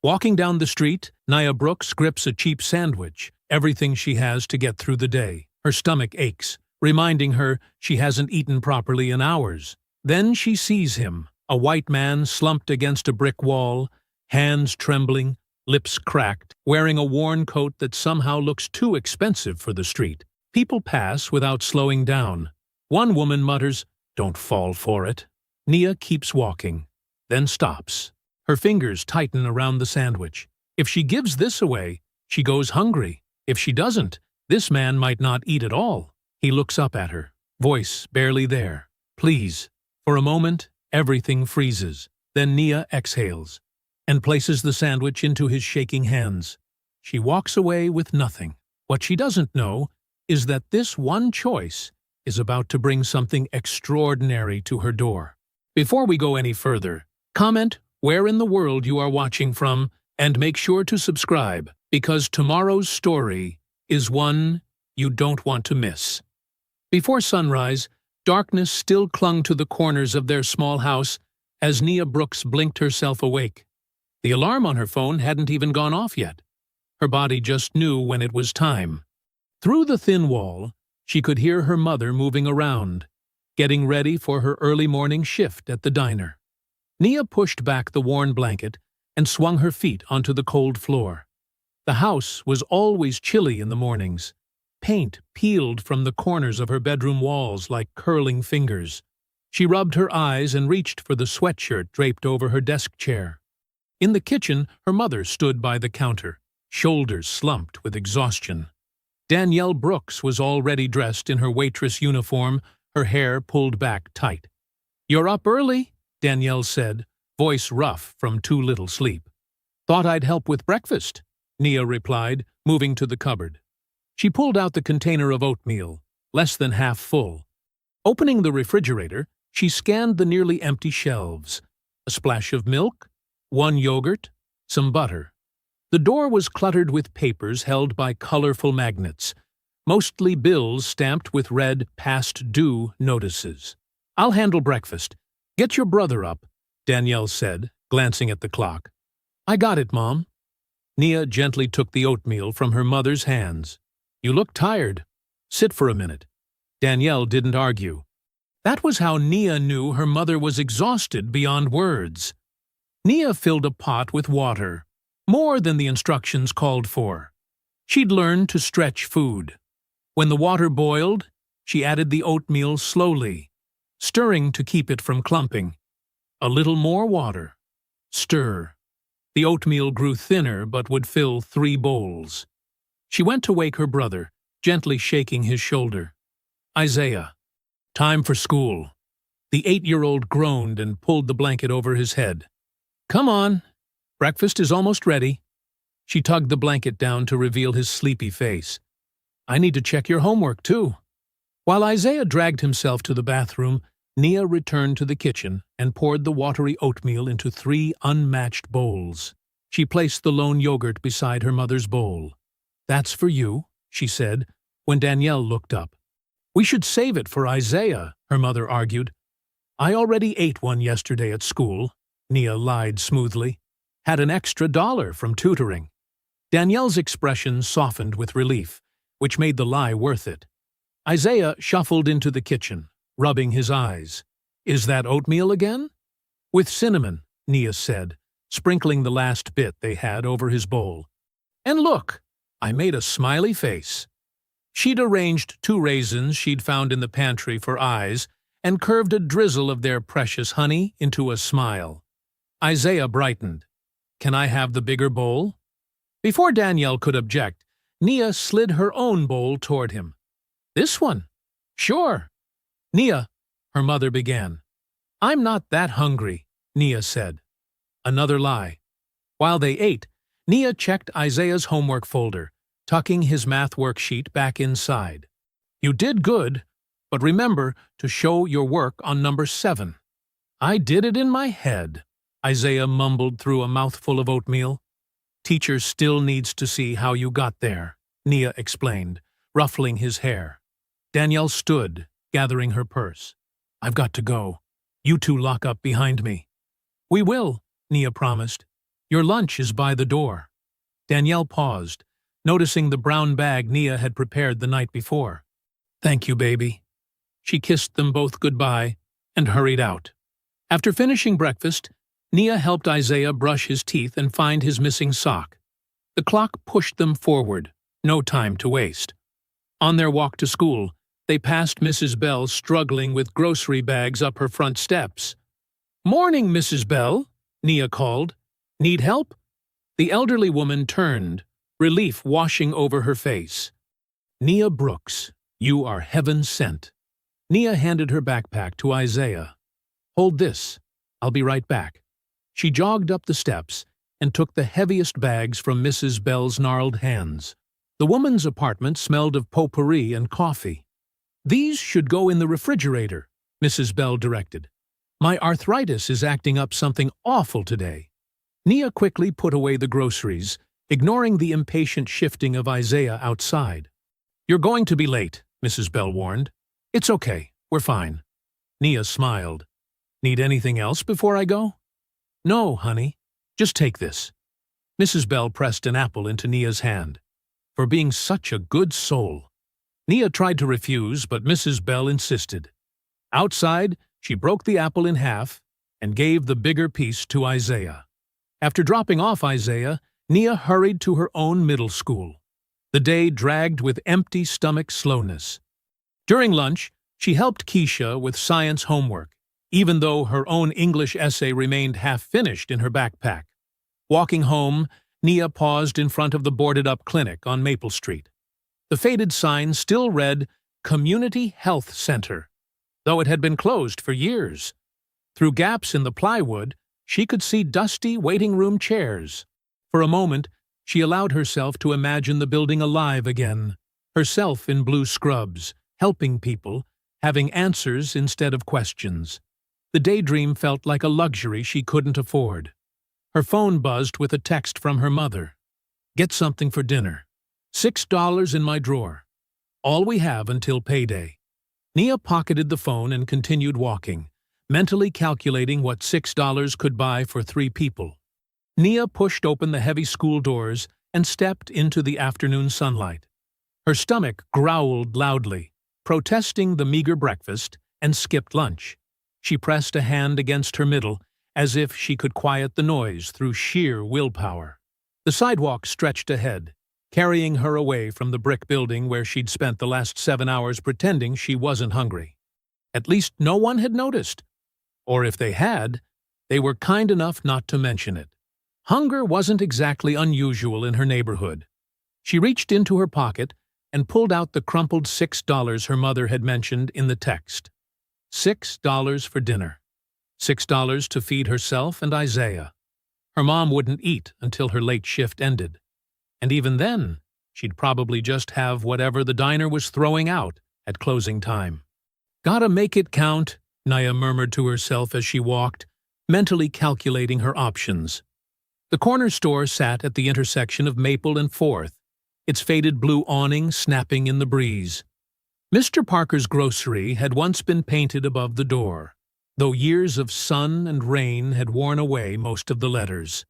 Walking down the street, Nia Brooks grips a cheap sandwich, everything she has to get through the day. Her stomach aches, reminding her she hasn't eaten properly in hours. Then she sees him, a white man slumped against a brick wall, hands trembling, lips cracked, wearing a worn coat that somehow looks too expensive for the street. People pass without slowing down. One woman mutters, "Don't fall for it." Nia keeps walking, then stops. Her fingers tighten around the sandwich. If she gives this away, she goes hungry. If she doesn't, this man might not eat at all. He looks up at her, voice barely there. "Please." For a moment, everything freezes. Then Nia exhales and places the sandwich into his shaking hands. She walks away with nothing. What she doesn't know is that this one choice is about to bring something extraordinary to her door. Before we go any further, comment where in the world you are watching from and make sure to subscribe, because tomorrow's story is one you don't want to miss. Before sunrise, darkness still clung to the corners of their small house as Nia Brooks blinked herself awake. The alarm on her phone hadn't even gone off yet. Her body just knew when it was time. Through the thin wall, she could hear her mother moving around, getting ready for her early morning shift at the diner. Nia pushed back the worn blanket and swung her feet onto the cold floor. The house was always chilly in the mornings. Paint peeled from the corners of her bedroom walls like curling fingers. She rubbed her eyes and reached for the sweatshirt draped over her desk chair. In the kitchen, her mother stood by the counter, shoulders slumped with exhaustion. Danielle Brooks was already dressed in her waitress uniform, her hair pulled back tight. "You're up early," Danielle said, voice rough from too little sleep. "Thought I'd help with breakfast," Nia replied, moving to the cupboard. She pulled out the container of oatmeal, less than half full. Opening the refrigerator, she scanned the nearly empty shelves. A splash of milk, one yogurt, some butter. The door was cluttered with papers held by colorful magnets, mostly bills stamped with red past due notices. "I'll handle breakfast. Get your brother up," Danielle said, glancing at the clock. "I got it, Mom." Nia gently took the oatmeal from her mother's hands. "You look tired. Sit for a minute." Danielle didn't argue. That was how Nia knew her mother was exhausted beyond words. Nia filled a pot with water, more than the instructions called for. She'd learned to stretch food. When the water boiled, she added the oatmeal slowly, stirring to keep it from clumping. A little more water. Stir. The oatmeal grew thinner but would fill 3 bowls. She went to wake her brother, gently shaking his shoulder. "Isaiah, time for school." The 8-year-old groaned and pulled the blanket over his head. "Come on. Breakfast is almost ready." She tugged the blanket down to reveal his sleepy face. "I need to check your homework, too." While Isaiah dragged himself to the bathroom, Nia returned to the kitchen and poured the watery oatmeal into 3 unmatched bowls. She placed the lone yogurt beside her mother's bowl. "That's for you," she said, when Danielle looked up. "We should save it for Isaiah," her mother argued. "I already ate one yesterday at school," Nia lied smoothly. "Had an extra $1 from tutoring." Danielle's expression softened with relief, which made the lie worth it. Isaiah shuffled into the kitchen, rubbing his eyes. "Is that oatmeal again?" "With cinnamon," Nia said, sprinkling the last bit they had over his bowl. "And look, I made a smiley face." She'd arranged 2 raisins she'd found in the pantry for eyes and curved a drizzle of their precious honey into a smile. Isaiah brightened. "Can I have the bigger bowl?" Before Danielle could object, Nia slid her own bowl toward him. "This one?" "Sure." "Nia," her mother began. "I'm not that hungry," Nia said. Another lie. While they ate, Nia checked Isaiah's homework folder, tucking his math worksheet back inside. "You did good, but remember to show your work on number 7. "I did it in my head," Isaiah mumbled through a mouthful of oatmeal. "Teacher still needs to see how you got there," Nia explained, ruffling his hair. Danielle stood, gathering her purse. "I've got to go. You 2 lock up behind me." "We will," Nia promised. Your lunch is by the door." Danielle paused, noticing the brown bag Nia had prepared the night before. "Thank you, baby." She kissed them both goodbye and hurried out. After finishing breakfast, Nia helped Isaiah brush his teeth and find his missing sock. The clock pushed them forward, no time to waste. On their walk to school, they passed Mrs. Bell struggling with grocery bags up her front steps. "Morning, Mrs. Bell," Nia called. "Need help?" The elderly woman turned, relief washing over her face. "Nia Brooks, you are heaven sent." Nia handed her backpack to Isaiah. "Hold this. I'll be right back." She jogged up the steps and took the heaviest bags from Mrs. Bell's gnarled hands. The woman's apartment smelled of potpourri and coffee. "These should go in the refrigerator," Mrs. Bell directed. "My arthritis is acting up something awful today." Nia quickly put away the groceries, ignoring the impatient shifting of Isaiah outside. "You're going to be late," Mrs. Bell warned. "It's okay, we're fine." Nia smiled. "Need anything else before I go?" "No, honey. Just take this." Mrs. Bell pressed an apple into Nia's hand. "For being such a good soul." Nia tried to refuse, but Mrs. Bell insisted. Outside, she broke the apple in half and gave the bigger piece to Isaiah. After dropping off Isaiah, Nia hurried to her own middle school. The day dragged with empty stomach slowness. During lunch, she helped Keisha with science homework, even though her own English essay remained half-finished in her backpack. Walking home, Nia paused in front of the boarded-up clinic on Maple Street. The faded sign still read Community Health Center, though it had been closed for years. Through gaps in the plywood, she could see dusty waiting room chairs. For a moment, she allowed herself to imagine the building alive again, herself in blue scrubs, helping people, having answers instead of questions. The daydream felt like a luxury she couldn't afford. Her phone buzzed with a text from her mother. "Get something for dinner. $6 in my drawer. All we have until payday." Nia pocketed the phone and continued walking, mentally calculating what $6 could buy for 3 people. Nia pushed open the heavy school doors and stepped into the afternoon sunlight. Her stomach growled loudly, protesting the meager breakfast, and skipped lunch. She pressed a hand against her middle, as if she could quiet the noise through sheer willpower. The sidewalk stretched ahead, carrying her away from the brick building where she'd spent the last 7 hours pretending she wasn't hungry. At least no one had noticed. Or if they had, they were kind enough not to mention it. Hunger wasn't exactly unusual in her neighborhood. She reached into her pocket and pulled out the crumpled $6 her mother had mentioned in the text. $6 for dinner. $6 to feed herself and Isaiah. Her mom wouldn't eat until her late shift ended. And even then, she'd probably just have whatever the diner was throwing out at closing time. "Gotta make it count," Nia murmured to herself as she walked, mentally calculating her options. The corner store sat at the intersection of Maple and 4th, its faded blue awning snapping in the breeze. Mr. Parker's grocery had once been painted above the door, though years of sun and rain had worn away most of the letters.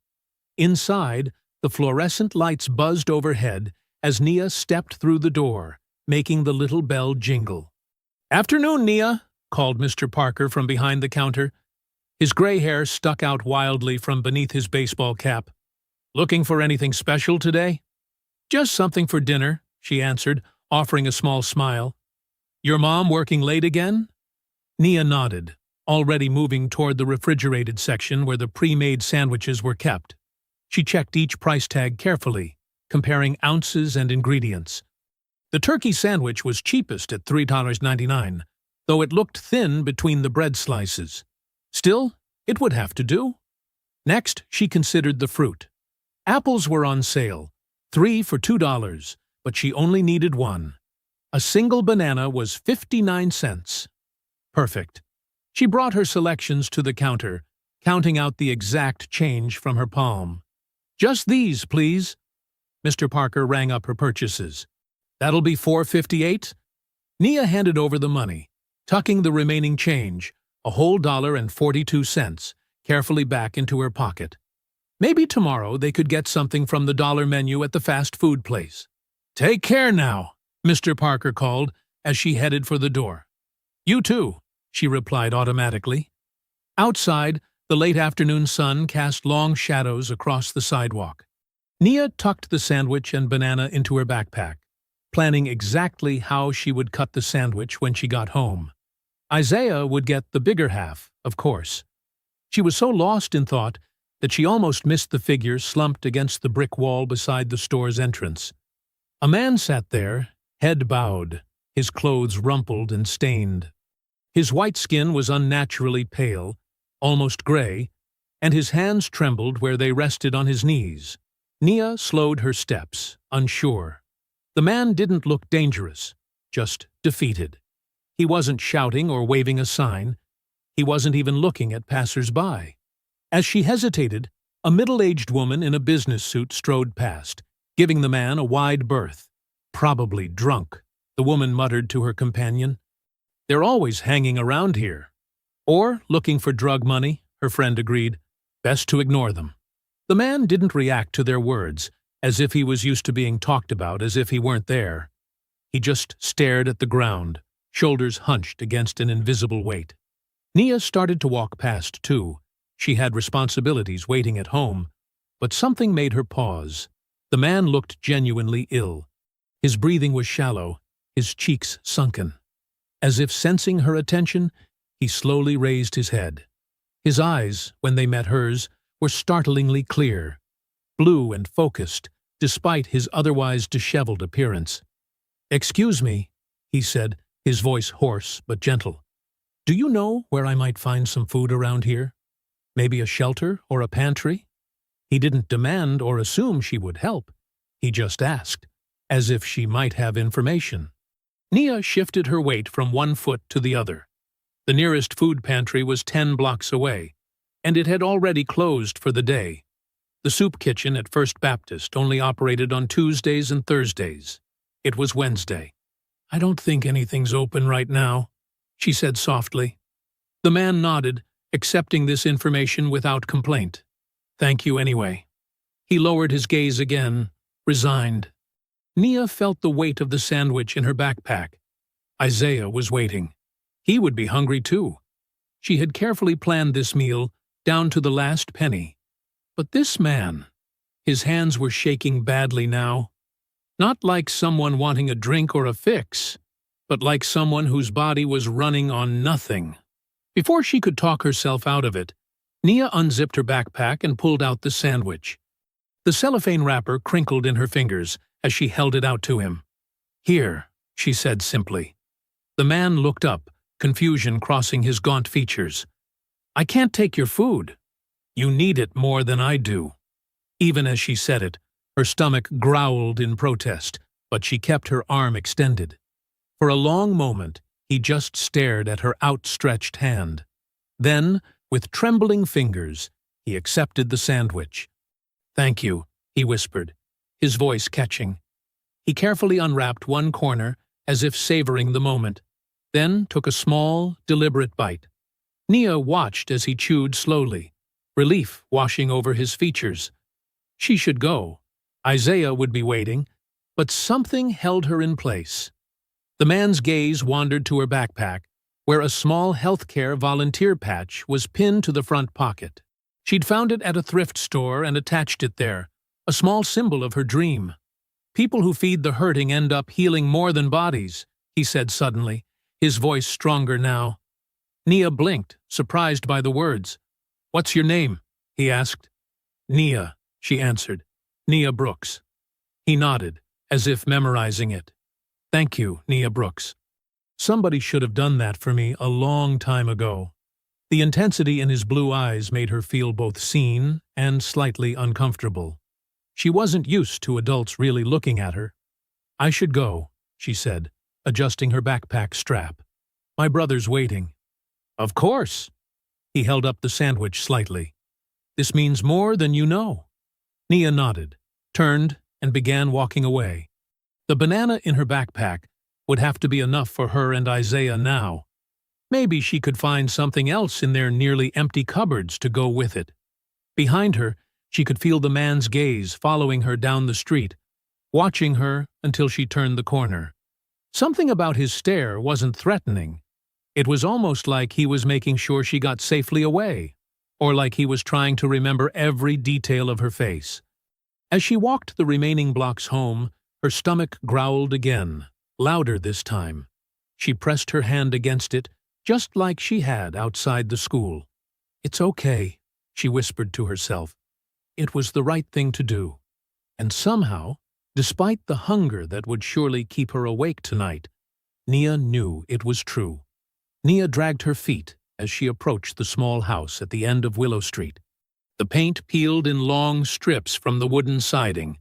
Inside, the fluorescent lights buzzed overhead as Nia stepped through the door, making the little bell jingle. "Afternoon, Nia," called Mr. Parker from behind the counter. His gray hair stuck out wildly from beneath his baseball cap. "Looking for anything special today?" "Just something for dinner," she answered, offering a small smile. "Your mom working late again?" Nia nodded, already moving toward the refrigerated section where the pre-made sandwiches were kept. She checked each price tag carefully, comparing ounces and ingredients. The turkey sandwich was cheapest at $3.99, though it looked thin between the bread slices. Still, it would have to do. Next, she considered the fruit. Apples were on sale, 3 for $2, but she only needed 1. A single banana was 59 cents. Perfect. She brought her selections to the counter, counting out the exact change from her palm. "Just these, please." Mr. Parker rang up her purchases. "That'll be $4.58. Nia handed over the money, tucking the remaining change, a whole $1.42, carefully back into her pocket. Maybe tomorrow they could get something from the dollar menu at the fast food place. "Take care now," Mr. Parker called as she headed for the door. "You too," she replied automatically. Outside, the late afternoon sun cast long shadows across the sidewalk. Nia tucked the sandwich and banana into her backpack, planning exactly how she would cut the sandwich when she got home. Isaiah would get the bigger half, of course. She was so lost in thought that she almost missed the figure slumped against the brick wall beside the store's entrance. A man sat there, head bowed, his clothes rumpled and stained. His white skin was unnaturally pale, almost gray, and his hands trembled where they rested on his knees. Nia slowed her steps, unsure. The man didn't look dangerous, just defeated. He wasn't shouting or waving a sign. He wasn't even looking at passers-by. As she hesitated, a middle-aged woman in a business suit strode past, giving the man a wide berth. "Probably drunk," the woman muttered to her companion. "They're always hanging around here." "Or looking for drug money," her friend agreed. "Best to ignore them." The man didn't react to their words, as if he was used to being talked about as if he weren't there. He just stared at the ground, shoulders hunched against an invisible weight. Nia started to walk past, too. She had responsibilities waiting at home, but something made her pause. The man looked genuinely ill. His breathing was shallow, his cheeks sunken. As if sensing her attention, he slowly raised his head. His eyes, when they met hers, were startlingly clear, blue and focused, despite his otherwise disheveled appearance. "Excuse me," he said, his voice hoarse but gentle. "Do you know where I might find some food around here? Maybe a shelter or a pantry?" He didn't demand or assume she would help. He just asked, as if she might have information. Nia shifted her weight from one foot to the other. The nearest food pantry was 10 blocks away, and it had already closed for the day. The soup kitchen at First Baptist only operated on Tuesdays and Thursdays. It was Wednesday. "I don't think anything's open right now," she said softly. The man nodded, accepting this information without complaint. "Thank you anyway." He lowered his gaze again, resigned. Nia felt the weight of the sandwich in her backpack. Isaiah was waiting. He would be hungry too. She had carefully planned this meal, down to the last penny. But this man, his hands were shaking badly now. Not like someone wanting a drink or a fix, but like someone whose body was running on nothing. Before she could talk herself out of it, Nia unzipped her backpack and pulled out the sandwich. The cellophane wrapper crinkled in her fingers as she held it out to him. "Here," she said simply. The man looked up, confusion crossing his gaunt features. "I can't take your food. You need it more than I do." Even as she said it, her stomach growled in protest, but she kept her arm extended. For a long moment, he just stared at her outstretched hand. Then, with trembling fingers, he accepted the sandwich. "Thank you," he whispered, his voice catching. He carefully unwrapped one corner, as if savoring the moment, then took a small, deliberate bite. Nia watched as he chewed slowly, relief washing over his features. She should go. Isaiah would be waiting, but something held her in place. The man's gaze wandered to her backpack, where a small healthcare volunteer patch was pinned to the front pocket. She'd found it at a thrift store and attached it there, a small symbol of her dream. "People who feed the hurting end up healing more than bodies," he said suddenly, his voice stronger now. Nia blinked, surprised by the words. "What's your name?" he asked. "Nia," she answered. "Nia Brooks." He nodded, as if memorizing it. "Thank you, Nia Brooks. Somebody should have done that for me a long time ago." The intensity in his blue eyes made her feel both seen and slightly uncomfortable. She wasn't used to adults really looking at her. "I should go," she said, adjusting her backpack strap. "My brother's waiting." "Of course." He held up the sandwich slightly. "This means more than you know." Nia nodded, turned, and began walking away. The banana in her backpack would have to be enough for her and Isaiah now. Maybe she could find something else in their nearly empty cupboards to go with it. Behind her, She could feel the man's gaze following her down the street, watching her until she turned the corner. Something about his stare wasn't threatening. It was almost like he was making sure she got safely away, or like he was trying to remember every detail of her face. As she walked the remaining blocks home, her stomach growled again, louder this time. She pressed her hand against it, just like she had outside the school. "It's okay," she whispered to herself. It was the right thing to do. And somehow, despite the hunger that would surely keep her awake tonight, Nia knew it was true. Nia dragged her feet as she approached the small house at the end of Willow Street. The paint peeled in long strips from the wooden siding,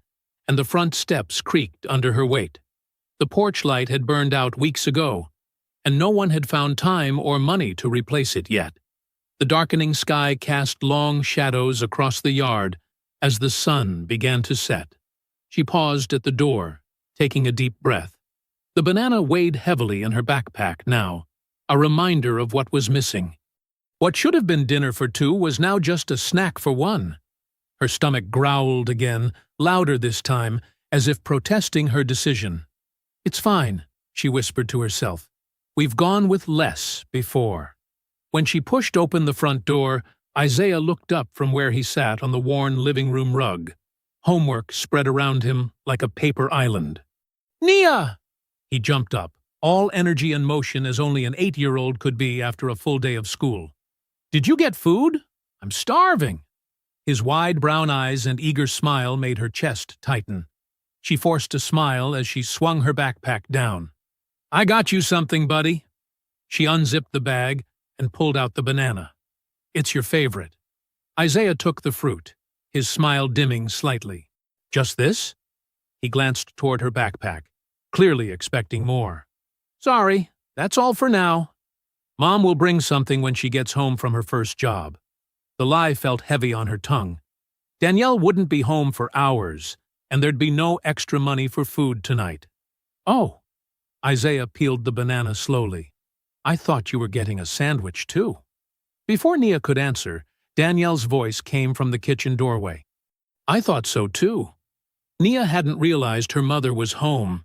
and the front steps creaked under her weight. The porch light had burned out weeks ago, and no one had found time or money to replace it yet. The darkening sky cast long shadows across the yard as the sun began to set. She paused at the door, taking a deep breath. The banana weighed heavily in her backpack now, a reminder of what was missing. What should have been dinner for two was now just a snack for one. Her stomach growled again, louder this time, as if protesting her decision. "It's fine," she whispered to herself. "We've gone with less before." When she pushed open the front door, Isaiah looked up from where he sat on the worn living room rug. Homework spread around him like a paper island. "Nia!" He jumped up, all energy and motion as only an 8-year-old could be after a full day of school. "Did you get food? I'm starving." His wide brown eyes and eager smile made her chest tighten. She forced a smile as she swung her backpack down. "I got you something, buddy." She unzipped the bag and pulled out the banana. "It's your favorite." Isaiah took the fruit, his smile dimming slightly. "Just this?" He glanced toward her backpack, clearly expecting more. "Sorry, that's all for now. Mom will bring something when she gets home from her first job." The lie felt heavy on her tongue. Danielle wouldn't be home for hours, and there'd be no extra money for food tonight. "Oh." Isaiah peeled the banana slowly. "I thought you were getting a sandwich, too." Before Nia could answer, Danielle's voice came from the kitchen doorway. "I thought so, too." Nia hadn't realized her mother was home.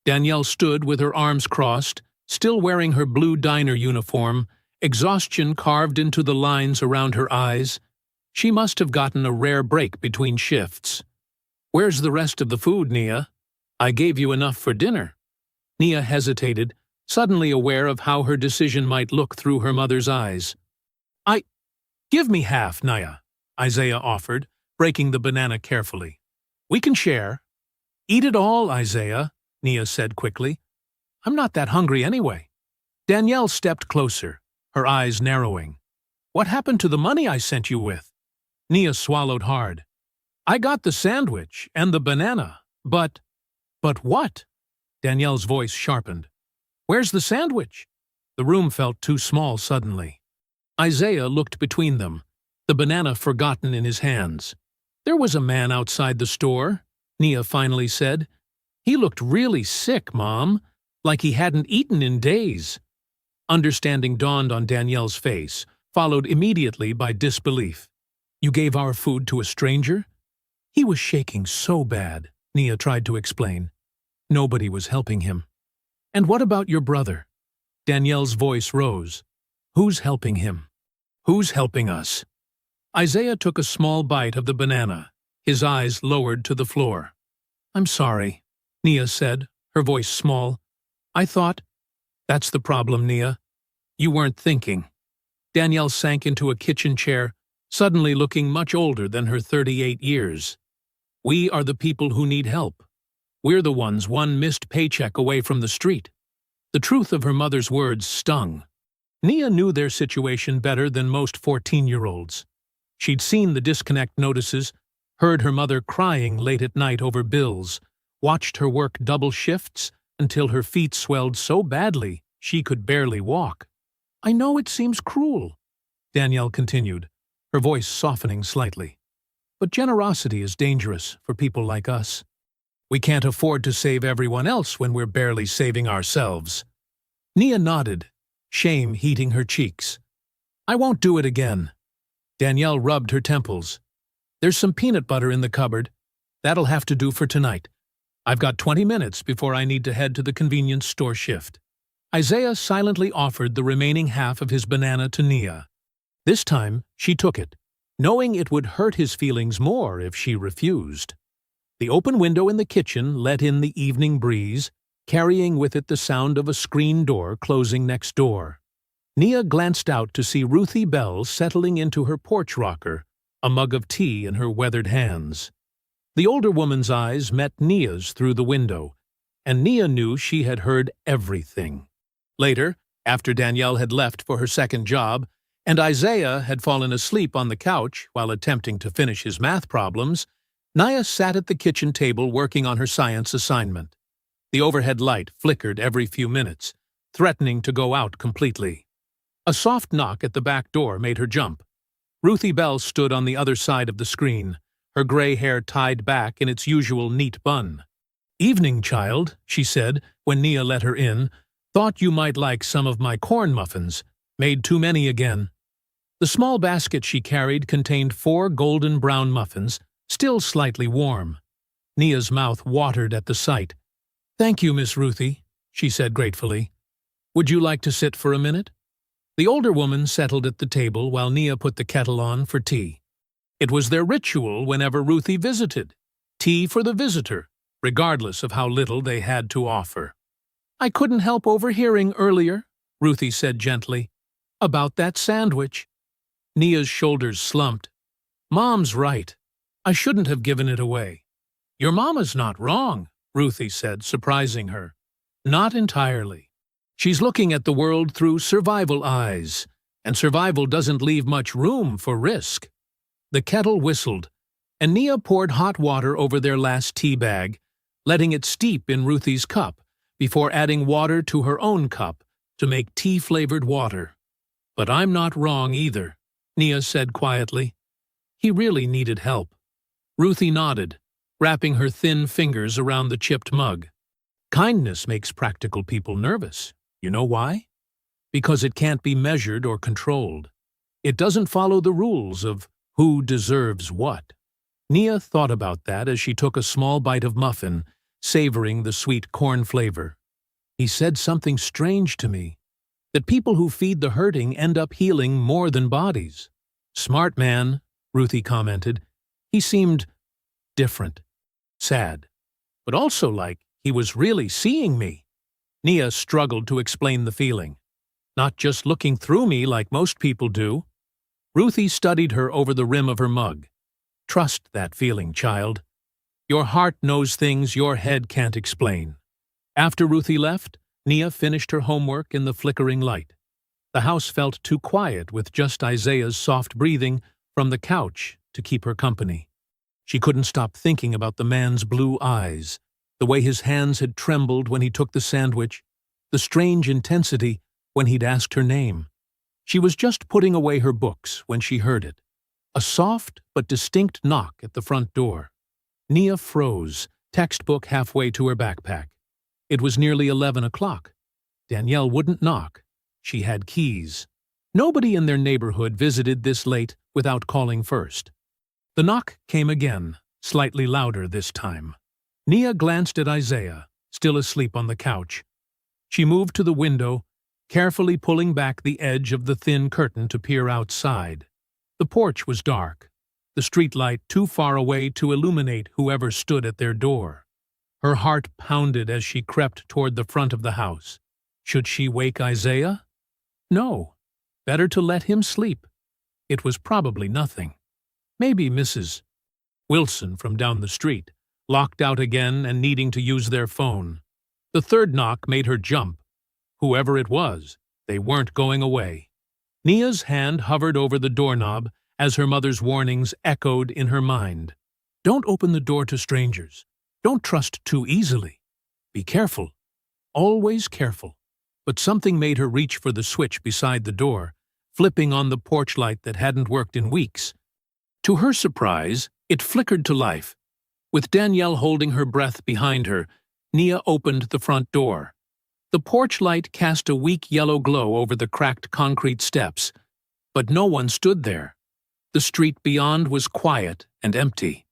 Danielle stood with her arms crossed, still wearing her blue diner uniform, exhaustion carved into the lines around her eyes. She must have gotten a rare break between shifts. "Where's the rest of the food, Nia? I gave you enough for dinner." Nia hesitated, suddenly aware of how her decision might look through her mother's eyes. Give me half, Nia," Isaiah offered, breaking the banana carefully. "We can share." "Eat it all, Isaiah," Nia said quickly. "I'm not that hungry anyway." Danielle stepped closer, her eyes narrowing. "What happened to the money I sent you with?" Nia swallowed hard. "I got the sandwich and the banana, but..." "But what?" Danielle's voice sharpened. "Where's the sandwich?" The room felt too small suddenly. Isaiah looked between them, the banana forgotten in his hands. "There was a man outside the store," Nia finally said. "He looked really sick, Mom, like he hadn't eaten in days." Understanding dawned on Danielle's face, followed immediately by disbelief. "You gave our food to a stranger?" "He was shaking so bad," Nia tried to explain. "Nobody was helping him." "And what about your brother?" Danielle's voice rose. "Who's helping him?" "Who's helping us?" Isaiah took a small bite of the banana, his eyes lowered to the floor. "I'm sorry," Nia said, her voice small. "I thought—" "That's the problem, Nia. You weren't thinking." Danielle sank into a kitchen chair, suddenly looking much older than her 38 years. "We are the people who need help. We're the ones one missed paycheck away from the street." The truth of her mother's words stung. Nia knew their situation better than most 14-year-olds. She'd seen the disconnect notices, heard her mother crying late at night over bills, watched her work double shifts until her feet swelled so badly she could barely walk. "I know it seems cruel," Danielle continued, her voice softening slightly. "But generosity is dangerous for people like us. We can't afford to save everyone else when we're barely saving ourselves." Nia nodded, shame heating her cheeks. "I won't do it again." Danielle rubbed her temples. There's some peanut butter in the cupboard. That'll have to do for tonight. I've got 20 minutes before I need to head to the convenience store shift. Isaiah silently offered the remaining half of his banana to Nia. This time, she took it, knowing it would hurt his feelings more if she refused. The open window in the kitchen let in the evening breeze, carrying with it the sound of a screen door closing next door. Nia glanced out to see Ruthie Bell settling into her porch rocker, a mug of tea in her weathered hands. The older woman's eyes met Nia's through the window, and Nia knew she had heard everything. Later, after Danielle had left for her second job, and Isaiah had fallen asleep on the couch while attempting to finish his math problems, Nia sat at the kitchen table working on her science assignment. The overhead light flickered every few minutes, threatening to go out completely. A soft knock at the back door made her jump. Ruthie Bell stood on the other side of the screen, her gray hair tied back in its usual neat bun. "Evening, child," she said when Nia let her in. "Thought you might like some of my corn muffins. Made too many again." The small basket she carried contained 4 golden brown muffins, still slightly warm. Nia's mouth watered at the sight. "Thank you, Miss Ruthie," she said gratefully. "Would you like to sit for a minute?" The older woman settled at the table while Nia put the kettle on for tea. It was their ritual whenever Ruthie visited. Tea for the visitor, regardless of how little they had to offer. "I couldn't help overhearing earlier," Ruthie said gently, "about that sandwich." Nia's shoulders slumped. "Mom's right. I shouldn't have given it away." "Your mama's not wrong," Ruthie said, surprising her. "Not entirely. She's looking at the world through survival eyes, and survival doesn't leave much room for risk." The kettle whistled, and Nia poured hot water over their last tea bag, letting it steep in Ruthie's cup before adding water to her own cup to make tea-flavored water. "But I'm not wrong either," Nia said quietly. "He really needed help." Ruthie nodded, wrapping her thin fingers around the chipped mug. "Kindness makes practical people nervous. You know why? Because it can't be measured or controlled. It doesn't follow the rules of who deserves what." Nia thought about that as she took a small bite of muffin, savoring the sweet corn flavor. "He said something strange to me, that people who feed the hurting end up healing more than bodies." "Smart man," Ruthie commented. "He seemed different, sad, but also like he was really seeing me." Nia struggled to explain the feeling. "Not just looking through me like most people do." Ruthie studied her over the rim of her mug. "Trust that feeling, child. Your heart knows things your head can't explain." After Ruthie left, Nia finished her homework in the flickering light. The house felt too quiet with just Isaiah's soft breathing from the couch to keep her company. She couldn't stop thinking about the man's blue eyes, the way his hands had trembled when he took the sandwich, the strange intensity when he'd asked her name. She was just putting away her books when she heard it. A soft but distinct knock at the front door. Nia froze, textbook halfway to her backpack. It was nearly 11 o'clock. Danielle wouldn't knock. She had keys. Nobody in their neighborhood visited this late without calling first. The knock came again, slightly louder this time. Nia glanced at Isaiah, still asleep on the couch. She moved to the window, carefully pulling back the edge of the thin curtain to peer outside. The porch was dark, the streetlight too far away to illuminate whoever stood at their door. Her heart pounded as she crept toward the front of the house. Should she wake Isaiah? No. Better to let him sleep. It was probably nothing. Maybe Mrs. Wilson from down the street, locked out again and needing to use their phone. The third knock made her jump. Whoever it was, they weren't going away. Nia's hand hovered over the doorknob as her mother's warnings echoed in her mind. Don't open the door to strangers. Don't trust too easily. Be careful. Always careful. But something made her reach for the switch beside the door, flipping on the porch light that hadn't worked in weeks. To her surprise, it flickered to life. With Danielle holding her breath behind her, Nia opened the front door. The porch light cast a weak yellow glow over the cracked concrete steps, but no one stood there. The street beyond was quiet and empty.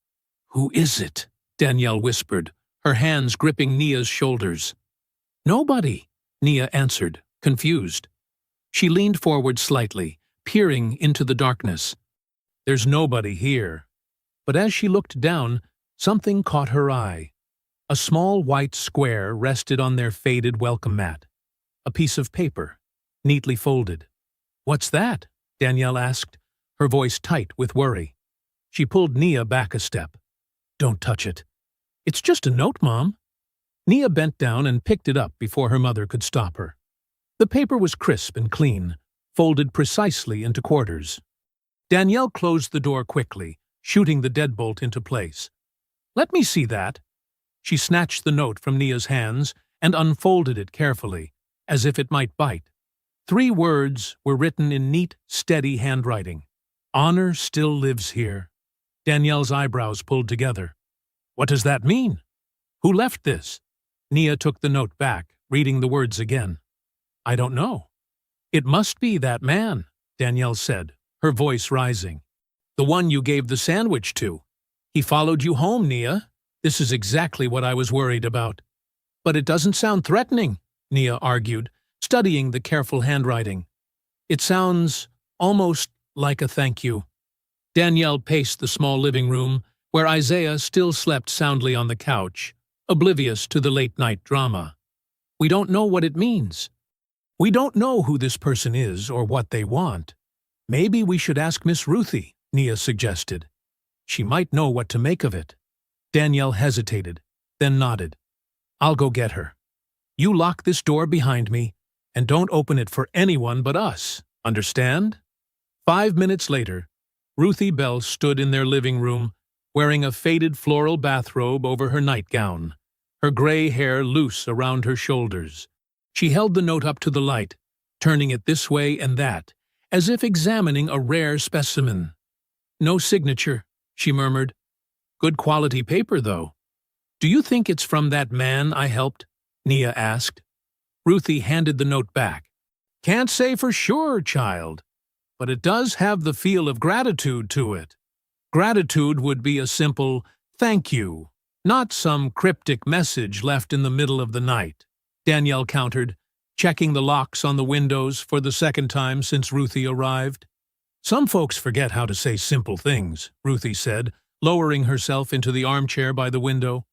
"Who is it?" Danielle whispered, her hands gripping Nia's shoulders. "Nobody," Nia answered, confused. She leaned forward slightly, peering into the darkness. "There's nobody here." But as she looked down, something caught her eye. A small white square rested on their faded welcome mat. A piece of paper, neatly folded. "What's that?" Danielle asked, her voice tight with worry. She pulled Nia back a step. "Don't touch it. It's just a note, Mom." Nia bent down and picked it up before her mother could stop her. The paper was crisp and clean, folded precisely into quarters. Danielle closed the door quickly, shooting the deadbolt into place. "Let me see that." She snatched the note from Nia's hands and unfolded it carefully, as if it might bite. 3 words were written in neat, steady handwriting. "Honor still lives here." Danielle's eyebrows pulled together. "What does that mean? Who left this?" Nia took the note back, reading the words again. "I don't know." "It must be that man," Danielle said, her voice rising. "The one you gave the sandwich to. He followed you home, Nia. This is exactly what I was worried about." "But it doesn't sound threatening," Nia argued, studying the careful handwriting. "It sounds almost like a thank you." Danielle paced the small living room, where Isaiah still slept soundly on the couch, oblivious to the late-night drama. "We don't know what it means. We don't know who this person is or what they want. Maybe we should ask Miss Ruthie," Nia suggested. "She might know what to make of it." Danielle hesitated, then nodded. "I'll go get her. You lock this door behind me, and don't open it for anyone but us. Understand?" 5 minutes later, Ruthie Bell stood in their living room, wearing a faded floral bathrobe over her nightgown, her gray hair loose around her shoulders. She held the note up to the light, turning it this way and that, as if examining a rare specimen. "No signature," she murmured. "Good quality paper, though." "Do you think it's from that man I helped?" Nia asked. Ruthie handed the note back. "Can't say for sure, child, but it does have the feel of gratitude to it. Gratitude would be a simple thank you, not some cryptic message left in the middle of the night," Danielle countered, checking the locks on the windows for the second time since Ruthie arrived. "Some folks forget how to say simple things," Ruthie said, lowering herself into the armchair by the window.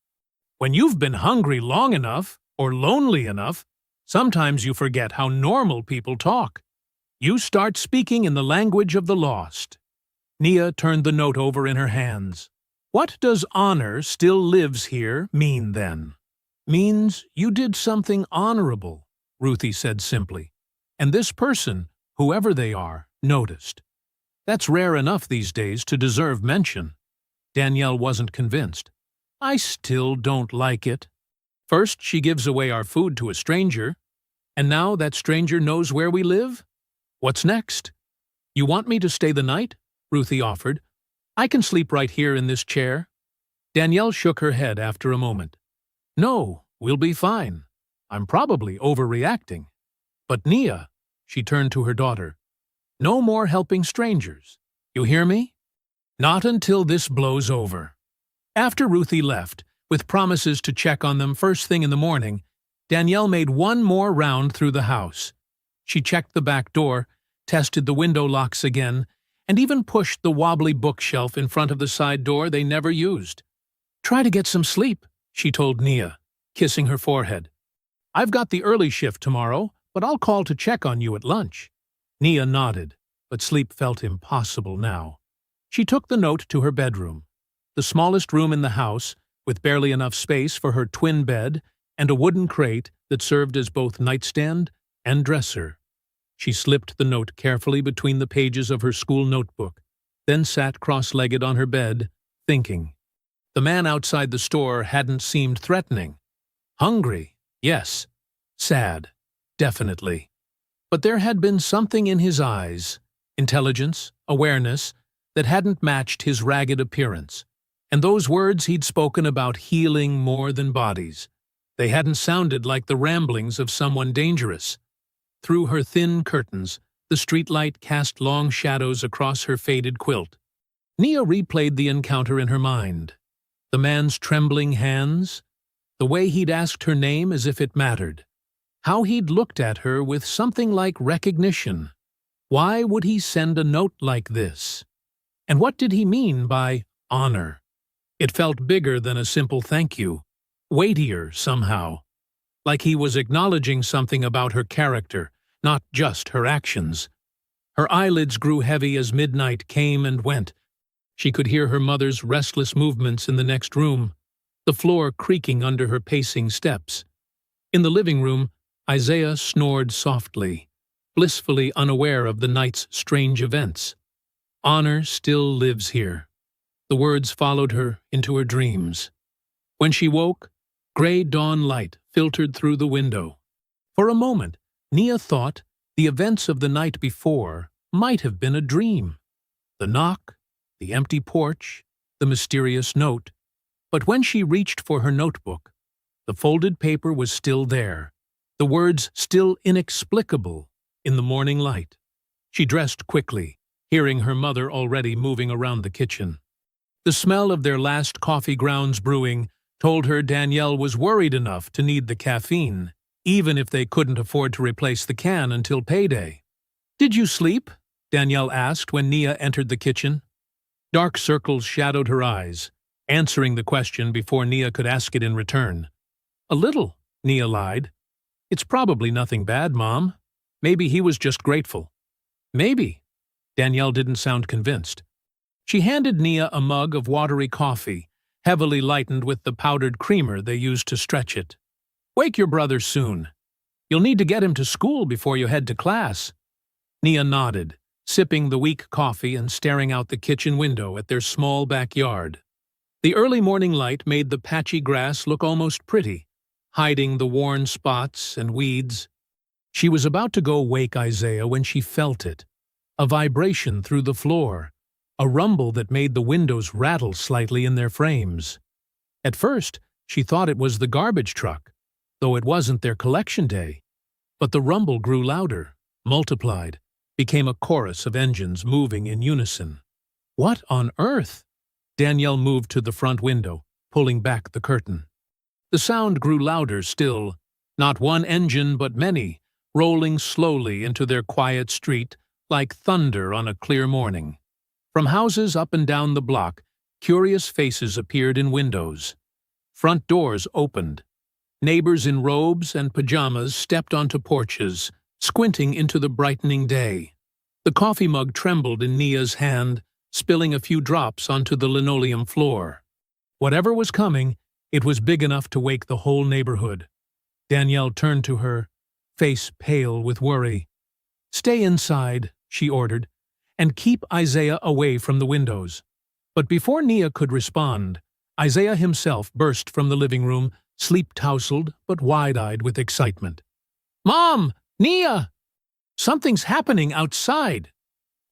"When you've been hungry long enough, or lonely enough, sometimes you forget how normal people talk. You start speaking in the language of the lost." Nia turned the note over in her hands. "What does honor still lives here mean, then?" "Means you did something honorable," Ruthie said simply. "And this person, whoever they are, noticed. That's rare enough these days to deserve mention." Danielle wasn't convinced. "I still don't like it. First, she gives away our food to a stranger, and now that stranger knows where we live? What's next?" "You want me to stay the night?" Ruthie offered. "I can sleep right here in this chair." Danielle shook her head after a moment. "No, we'll be fine. I'm probably overreacting. But Nia," she turned to her daughter, "no more helping strangers. You hear me? Not until this blows over." After Ruthie left, with promises to check on them first thing in the morning, Danielle made one more round through the house. She checked the back door, tested the window locks again, and even pushed the wobbly bookshelf in front of the side door they never used. "Try to get some sleep," she told Nia, kissing her forehead. "I've got the early shift tomorrow, but I'll call to check on you at lunch." Nia nodded, but sleep felt impossible now. She took the note to her bedroom, the smallest room in the house, with barely enough space for her twin bed and a wooden crate that served as both nightstand and dresser. She slipped the note carefully between the pages of her school notebook, then sat cross-legged on her bed, thinking. The man outside the store hadn't seemed threatening. Hungry, yes. Sad, definitely. But there had been something in his eyes, intelligence, awareness, that hadn't matched his ragged appearance. And those words he'd spoken about healing more than bodies. They hadn't sounded like the ramblings of someone dangerous. Through her thin curtains, The streetlight cast long shadows across her faded quilt. Nia replayed the encounter in her mind. The man's trembling hands, the way he'd asked her name as if it mattered, how he'd looked at her with something like recognition. Why would he send a note like this? And what did he mean by honor? It felt bigger than a simple thank you, weightier somehow, like he was acknowledging something about her character, not just her actions. Her eyelids grew heavy as midnight came and went. She could hear her mother's restless movements in the next room, the floor creaking under her pacing steps. In the living room, Isaiah snored softly, blissfully unaware of the night's strange events. Honor still lives here. The words followed her into her dreams. When she woke, gray dawn light filtered through the window. For a moment, Nia thought the events of the night before might have been a dream. The knock, the empty porch, the mysterious note. But when she reached for her notebook, the folded paper was still there, the words still inexplicable in the morning light. She dressed quickly, hearing her mother already moving around the kitchen. The smell of their last coffee grounds brewing told her Danielle was worried enough to need the caffeine, even if they couldn't afford to replace the can until payday. "Did you sleep?" Danielle asked when Nia entered the kitchen. Dark circles shadowed her eyes, answering the question before Nia could ask it in return. "A little," Nia lied. "It's probably nothing bad, Mom. Maybe he was just grateful." "Maybe." Danielle didn't sound convinced. She handed Nia a mug of watery coffee, heavily lightened with the powdered creamer they used to stretch it. "Wake your brother soon. You'll need to get him to school before you head to class." Nia nodded, sipping the weak coffee and staring out the kitchen window at their small backyard. The early morning light made the patchy grass look almost pretty, hiding the worn spots and weeds. She was about to go wake Isaiah when she felt it, a vibration through the floor, a rumble that made the windows rattle slightly in their frames. At first, she thought it was the garbage truck, though it wasn't their collection day. But the rumble grew louder, multiplied, became a chorus of engines moving in unison. "What on earth?" Danielle moved to the front window, pulling back the curtain. The sound grew louder still, not one engine but many, rolling slowly into their quiet street like thunder on a clear morning. From houses up and down the block, curious faces appeared in windows. Front doors opened. Neighbors in robes and pajamas stepped onto porches, squinting into the brightening day. The coffee mug trembled in Nia's hand, spilling a few drops onto the linoleum floor. Whatever was coming, it was big enough to wake the whole neighborhood. Danielle turned to her, face pale with worry. "Stay inside," she ordered, "and keep Isaiah away from the windows." But before Nia could respond, Isaiah himself burst from the living room, sleep-tousled but wide-eyed with excitement. "Mom! Nia! Something's happening outside!"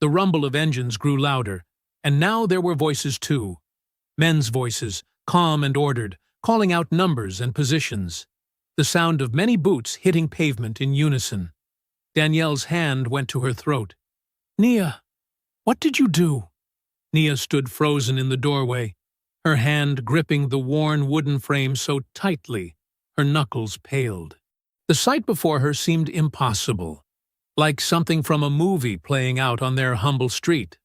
The rumble of engines grew louder, and now there were voices too. Men's voices, calm and ordered, calling out numbers and positions. The sound of many boots hitting pavement in unison. Danielle's hand went to her throat. "Nia, what did you do?" Nia stood frozen in the doorway, her hand gripping the worn wooden frame so tightly her knuckles paled. The sight before her seemed impossible, like something from a movie playing out on their humble street.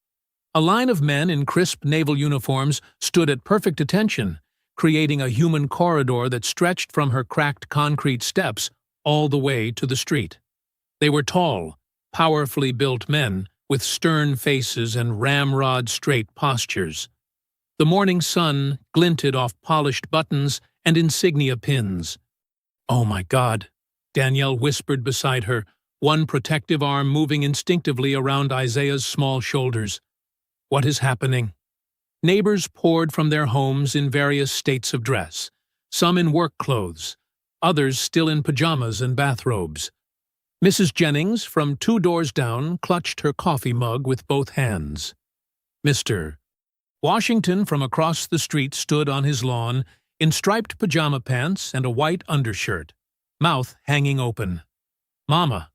A line of men in crisp naval uniforms stood at perfect attention, creating a human corridor that stretched from her cracked concrete steps all the way to the street. They were tall, powerfully built men with stern faces and ramrod-straight postures. The morning sun glinted off polished buttons and insignia pins. "Oh my God," Danielle whispered beside her, one protective arm moving instinctively around Isaiah's small shoulders. "What is happening?" Neighbors poured from their homes in various states of dress, some in work clothes, others still in pajamas and bathrobes. Mrs. Jennings, from 2 doors down, clutched her coffee mug with both hands. Mr. Washington from across the street stood on his lawn in striped pajama pants and a white undershirt, mouth hanging open. "Mama,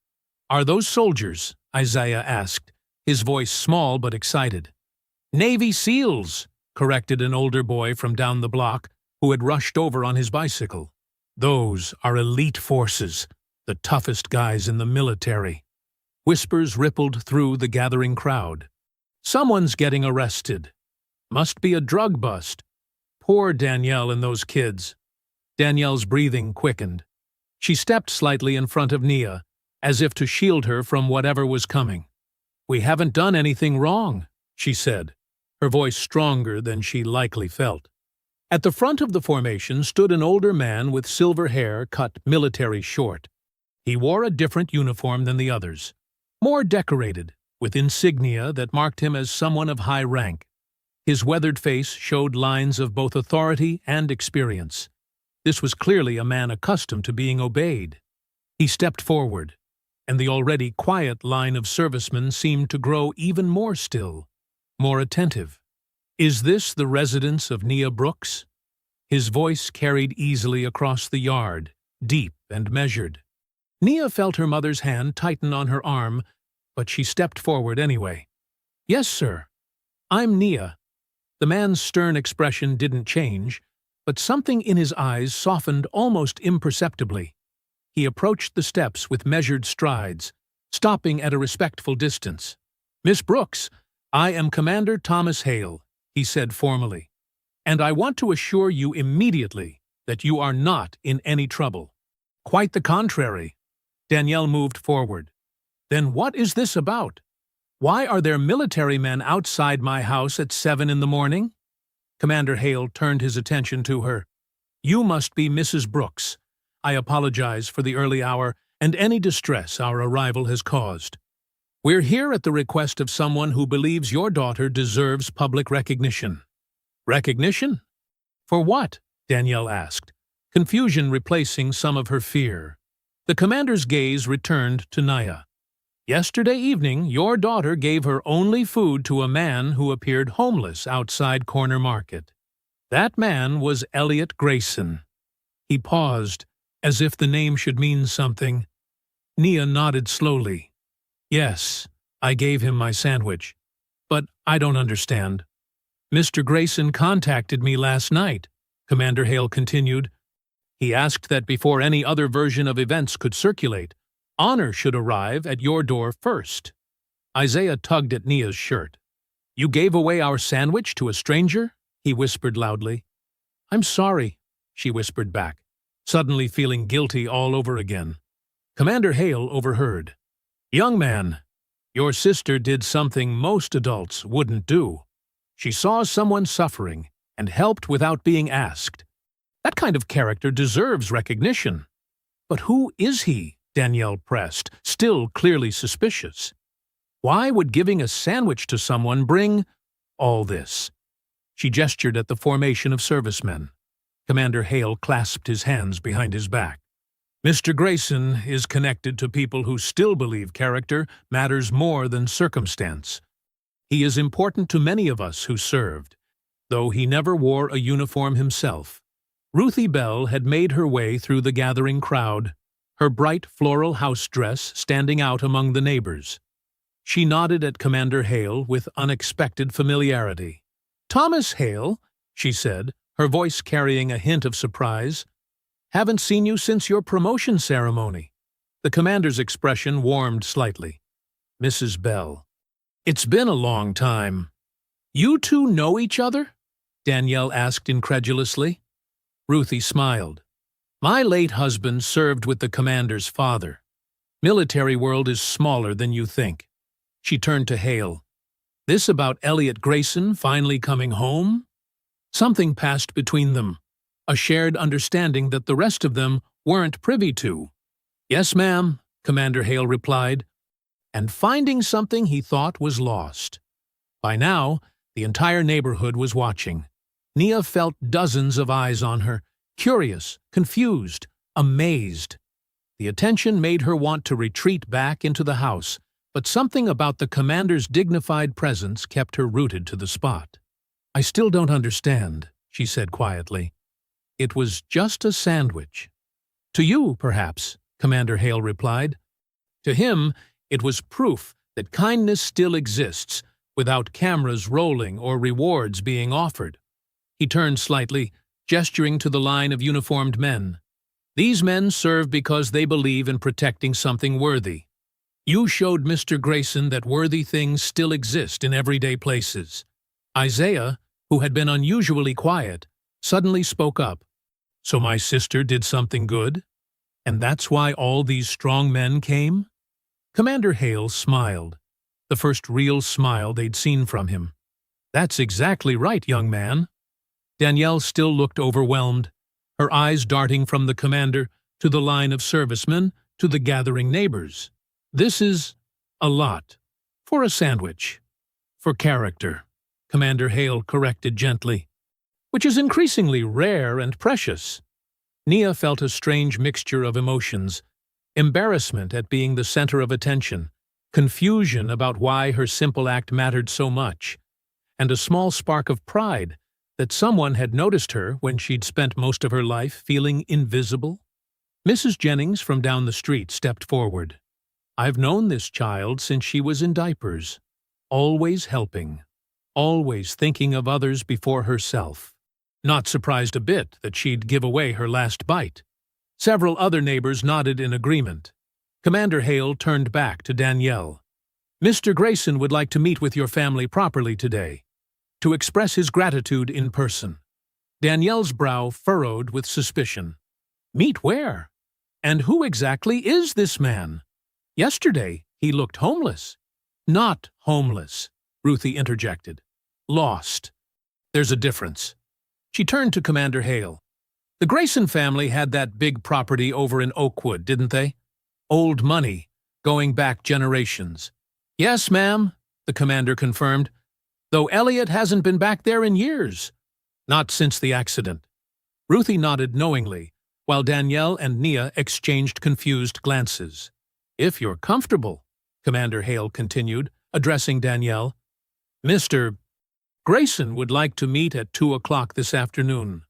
Are those soldiers? Isaiah asked, his voice small but excited. Navy SEALs, corrected an older boy from down the block, who had rushed over on his bicycle. Those are elite forces, the toughest guys in the military. Whispers rippled through the gathering crowd. Someone's getting arrested. Must be a drug bust. Poor Danielle and those kids. Danielle's breathing quickened. She stepped slightly in front of Nia, as if to shield her from whatever was coming. We haven't done anything wrong, she said, her voice stronger than she likely felt. At the front of the formation stood an older man with silver hair cut military short. He wore a different uniform than the others, more decorated, with insignia that marked him as someone of high rank. His weathered face showed lines of both authority and experience. This was clearly a man accustomed to being obeyed. He stepped forward, and the already quiet line of servicemen seemed to grow even more still, more attentive. Is this the residence of Nia Brooks? His voice carried easily across the yard, deep and measured. Nia felt her mother's hand tighten on her arm, but she stepped forward anyway. Yes, sir. I'm Nia. The man's stern expression didn't change, but something in his eyes softened almost imperceptibly. He approached the steps with measured strides, stopping at a respectful distance. Miss Brooks, I am Commander Thomas Hale, he said formally, and I want to assure you immediately that you are not in any trouble. Quite the contrary. Danielle moved forward. Then what is this about? Why are there military men outside my house at 7 in the morning? Commander Hale turned his attention to her. You must be Mrs. Brooks. I apologize for the early hour and any distress our arrival has caused. We're here at the request of someone who believes your daughter deserves public recognition. Recognition? For what? Danielle asked, confusion replacing some of her fear. The commander's gaze returned to Nia. Yesterday evening, your daughter gave her only food to a man who appeared homeless outside Corner Market. That man was Elliot Grayson. He paused, as if the name should mean something. Nia nodded slowly. Yes, I gave him my sandwich. But I don't understand. Mr. Grayson contacted me last night, Commander Hale continued. He asked that before any other version of events could circulate, honor should arrive at your door first. Isaiah tugged at Nia's shirt. You gave away our sandwich to a stranger? He whispered loudly. I'm sorry, she whispered back, suddenly feeling guilty all over again. Commander Hale overheard. Young man, your sister did something most adults wouldn't do. She saw someone suffering and helped without being asked. That kind of character deserves recognition. But who is he? Danielle pressed, still clearly suspicious. Why would giving a sandwich to someone bring all this? She gestured at the formation of servicemen. Commander Hale clasped his hands behind his back. Mr. Grayson is connected to people who still believe character matters more than circumstance. He is important to many of us who served, though he never wore a uniform himself. Ruthie Bell had made her way through the gathering crowd, her bright floral house dress standing out among the neighbors. She nodded at Commander Hale with unexpected familiarity. Thomas Hale, she said, her voice carrying a hint of surprise. Haven't seen you since your promotion ceremony. The commander's expression warmed slightly. Mrs. Bell. It's been a long time. You two know each other? Danielle asked incredulously. Ruthie smiled. My late husband served with the commander's father. Military world is smaller than you think. She turned to Hale. This about Elliot Grayson finally coming home? Something passed between them, a shared understanding that the rest of them weren't privy to. Yes, ma'am, Commander Hale replied, and finding something he thought was lost. By now, the entire neighborhood was watching. Nia felt dozens of eyes on her, curious, confused, amazed. The attention made her want to retreat back into the house, but something about the commander's dignified presence kept her rooted to the spot. I still don't understand, she said quietly. It was just a sandwich. To you, perhaps, Commander Hale replied. To him, it was proof that kindness still exists without cameras rolling or rewards being offered. He turned slightly, gesturing to the line of uniformed men. These men serve because they believe in protecting something worthy. You showed Mr. Grayson that worthy things still exist in everyday places. Isaiah, who had been unusually quiet, suddenly spoke up. So my sister did something good? And that's why all these strong men came? Commander Hale smiled, the first real smile they'd seen from him. That's exactly right, young man. Danielle still looked overwhelmed, her eyes darting from the commander to the line of servicemen to the gathering neighbors. This is a lot. For a sandwich. For character, Commander Hale corrected gently. Which is increasingly rare and precious. Nia felt a strange mixture of emotions. Embarrassment at being the center of attention, confusion about why her simple act mattered so much, and a small spark of pride that someone had noticed her when she'd spent most of her life feeling invisible. Mrs. Jennings from down the street stepped forward. I've known this child since she was in diapers. Always helping. Always thinking of others before herself. Not surprised a bit that she'd give away her last bite. Several other neighbors nodded in agreement. Commander Hale turned back to Danielle. Mr. Grayson would like to meet with your family properly today, to express his gratitude in person. Danielle's brow furrowed with suspicion. Meet where? And who exactly is this man? Yesterday, he looked homeless. Not homeless, Ruthie interjected. Lost. There's a difference. She turned to Commander Hale. The Grayson family had that big property over in Oakwood, didn't they? Old money, going back generations. Yes, ma'am, the commander confirmed, though Elliot hasn't been back there in years. Not since the accident. Ruthie nodded knowingly, while Danielle and Nia exchanged confused glances. If you're comfortable, Commander Hale continued, addressing Danielle. Mr. Grayson would like to meet at 2 o'clock this afternoon.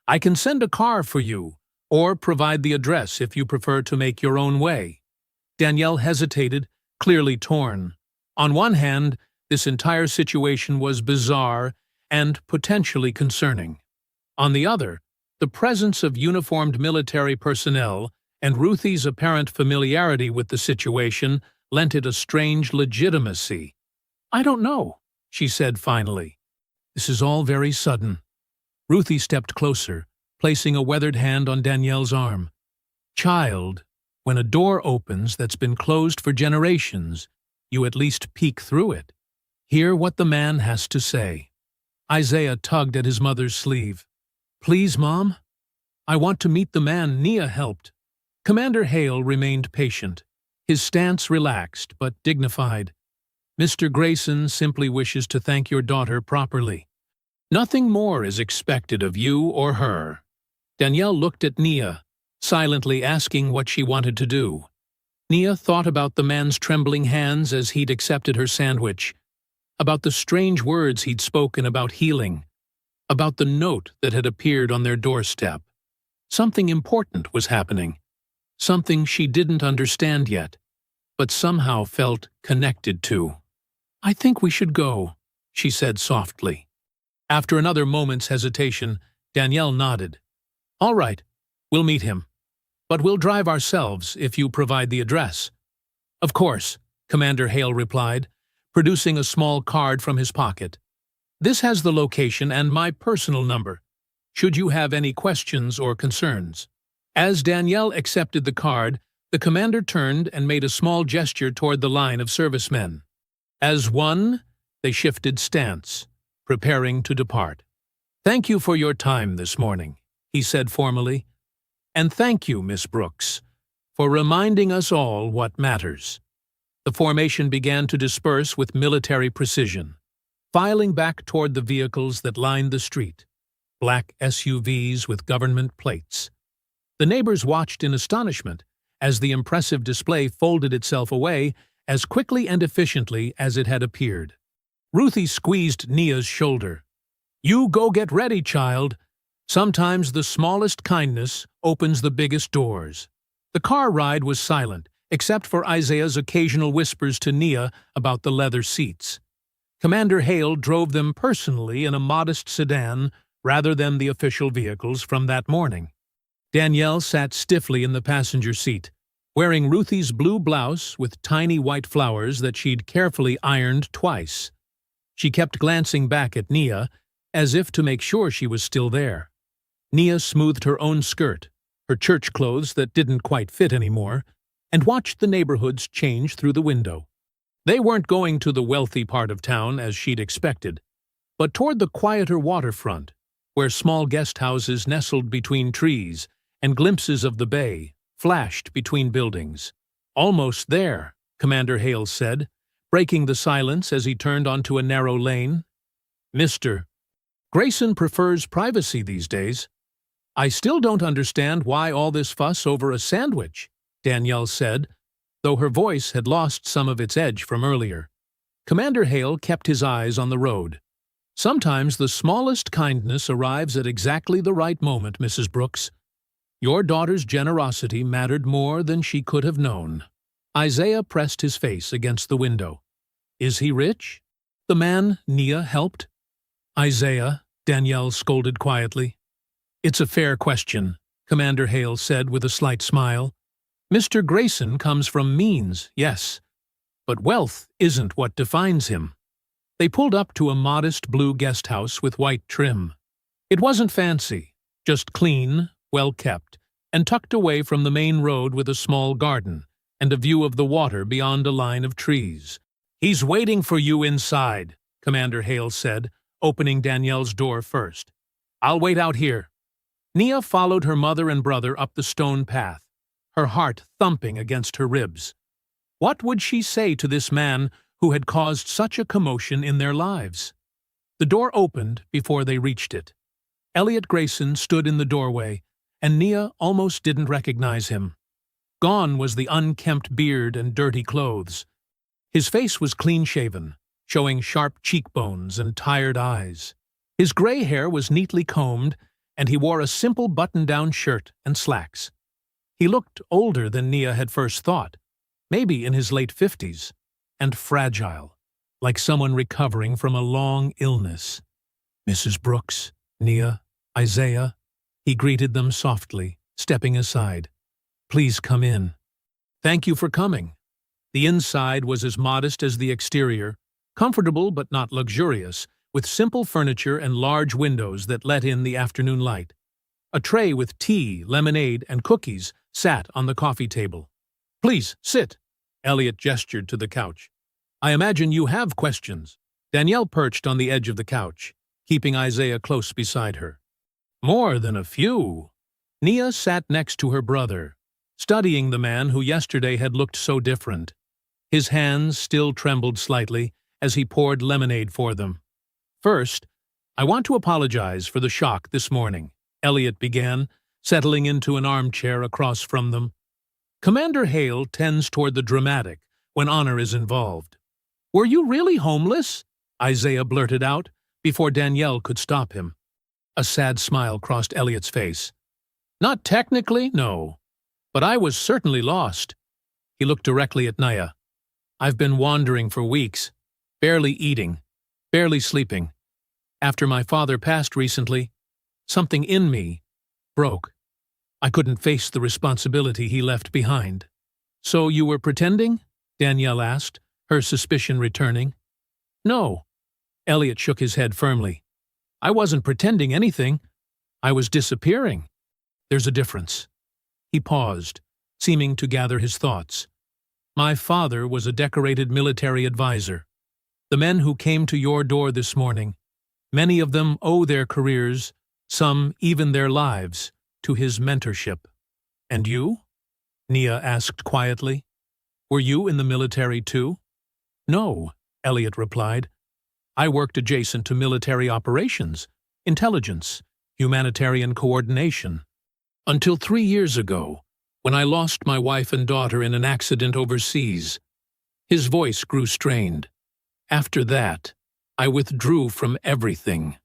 I can send a car for you, or provide the address if you prefer to make your own way. Danielle hesitated, clearly torn. On one hand, this entire situation was bizarre and potentially concerning. On the other, the presence of uniformed military personnel and Ruthie's apparent familiarity with the situation lent it a strange legitimacy. I don't know, she said finally. This is all very sudden. Ruthie stepped closer, placing a weathered hand on Danielle's arm. Child, when a door opens that's been closed for generations, you at least peek through it. Hear what the man has to say. Isaiah tugged at his mother's sleeve. Please, Mom? I want to meet the man Nia helped. Commander Hale remained patient, his stance relaxed but dignified. Mr. Grayson simply wishes to thank your daughter properly. Nothing more is expected of you or her. Danielle looked at Nia, silently asking what she wanted to do. Nia thought about the man's trembling hands as he'd accepted her sandwich, about the strange words he'd spoken about healing, about the note that had appeared on their doorstep. Something important was happening, something she didn't understand yet, but somehow felt connected to. I think we should go, she said softly. After another moment's hesitation, Danielle nodded. All right, we'll meet him. But we'll drive ourselves if you provide the address. Of course, Commander Hale replied, producing a small card from his pocket. This has the location and my personal number, should you have any questions or concerns. As Danielle accepted the card, the commander turned and made a small gesture toward the line of servicemen. As one, they shifted stance, preparing to depart. Thank you for your time this morning, he said formally. And thank you, Miss Brooks, for reminding us all what matters. The formation began to disperse with military precision, filing back toward the vehicles that lined the street, black SUVs with government plates. The neighbors watched in astonishment as the impressive display folded itself away as quickly and efficiently as it had appeared. Ruthie squeezed Nia's shoulder. You go get ready, child. Sometimes the smallest kindness opens the biggest doors. The car ride was silent, except for Isaiah's occasional whispers to Nia about the leather seats. Commander Hale drove them personally in a modest sedan rather than the official vehicles from that morning. Danielle sat stiffly in the passenger seat, wearing Ruthie's blue blouse with tiny white flowers that she'd carefully ironed twice. She kept glancing back at Nia, as if to make sure she was still there. Nia smoothed her own skirt, her church clothes that didn't quite fit anymore, and watched the neighborhoods change through the window. They weren't going to the wealthy part of town as she'd expected, but toward the quieter waterfront, where small guest houses nestled between trees and glimpses of the bay flashed between buildings. "Almost there," Commander Hale said, breaking the silence as he turned onto a narrow lane. "Mr. Grayson prefers privacy these days. I still don't understand why all this fuss over a sandwich," Danielle said, though her voice had lost some of its edge from earlier. Commander Hale kept his eyes on the road. "Sometimes the smallest kindness arrives at exactly the right moment, Mrs. Brooks. Your daughter's generosity mattered more than she could have known." Isaiah pressed his face against the window. "Is he rich? The man Nia helped?" "Isaiah," Danielle scolded quietly. "It's a fair question," Commander Hale said with a slight smile. "Mr. Grayson comes from means, yes, but wealth isn't what defines him." They pulled up to a modest blue guest house with white trim. It wasn't fancy, just clean, well-kept, and tucked away from the main road with a small garden and a view of the water beyond a line of trees. "He's waiting for you inside," Commander Hale said, opening Danielle's door first. "I'll wait out here." Nia followed her mother and brother up the stone path, her heart thumping against her ribs. What would she say to this man who had caused such a commotion in their lives? The door opened before they reached it. Elliot Grayson stood in the doorway, and Nia almost didn't recognize him. Gone was the unkempt beard and dirty clothes. His face was clean-shaven, showing sharp cheekbones and tired eyes. His gray hair was neatly combed, and he wore a simple button-down shirt and slacks. He looked older than Nia had first thought, maybe in his late 50s, and fragile, like someone recovering from a long illness. "Mrs. Brooks, Nia, Isaiah," he greeted them softly, stepping aside. "Please come in." "Thank you for coming." The inside was as modest as the exterior, comfortable but not luxurious, with simple furniture and large windows that let in the afternoon light. A tray with tea, lemonade, and cookies sat on the coffee table. "Please, sit." Elliot gestured to the couch. "I imagine you have questions." Danielle perched on the edge of the couch, keeping Isaiah close beside her. "More than a few." Nia sat next to her brother, studying the man who yesterday had looked so different. His hands still trembled slightly as he poured lemonade for them. "First, I want to apologize for the shock this morning," Elliot began, settling into an armchair across from them. "Commander Hale tends toward the dramatic when honor is involved." "Were you really homeless?" Isaiah blurted out, before Danielle could stop him. A sad smile crossed Elliot's face. "Not technically, no. But I was certainly lost." He looked directly at Nia. "I've been wandering for weeks, barely eating, barely sleeping. After my father passed recently, something in me broke. I couldn't face the responsibility he left behind." "So you were pretending?" Danielle asked, her suspicion returning. "No." Elliot shook his head firmly. "I wasn't pretending anything. I was disappearing. There's a difference." He paused, seeming to gather his thoughts. "My father was a decorated military advisor. The men who came to your door this morning, many of them owe their careers, some even their lives, to his mentorship." "And you?" Nia asked quietly. "Were you in the military too?" "No," Elliot replied. "I worked adjacent to military operations, intelligence, humanitarian coordination. Until 3 years ago, when I lost my wife and daughter in an accident overseas." His voice grew strained. "After that, I withdrew from everything.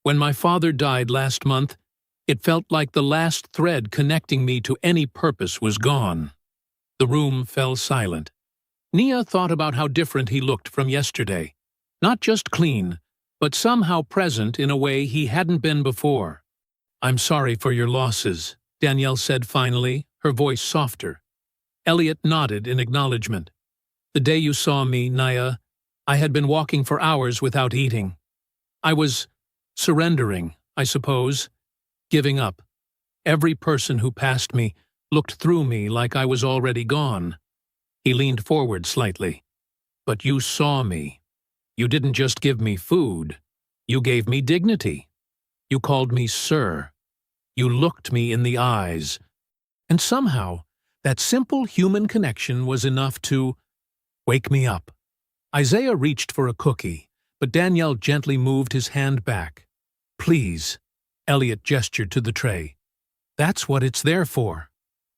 When my father died last month, it felt like the last thread connecting me to any purpose was gone." The room fell silent. Nia thought about how different he looked from yesterday. Not just clean, but somehow present in a way he hadn't been before. "I'm sorry for your losses," Danielle said finally, her voice softer. Elliot nodded in acknowledgement. "The day you saw me, Nia, I had been walking for hours without eating. I was surrendering, I suppose, giving up. Every person who passed me looked through me like I was already gone." He leaned forward slightly. "But you saw me. You didn't just give me food. You gave me dignity. You called me sir. You looked me in the eyes. And somehow, that simple human connection was enough to wake me up." Isaiah reached for a cookie, but Danielle gently moved his hand back. "Please," Elliot gestured to the tray. "That's what it's there for."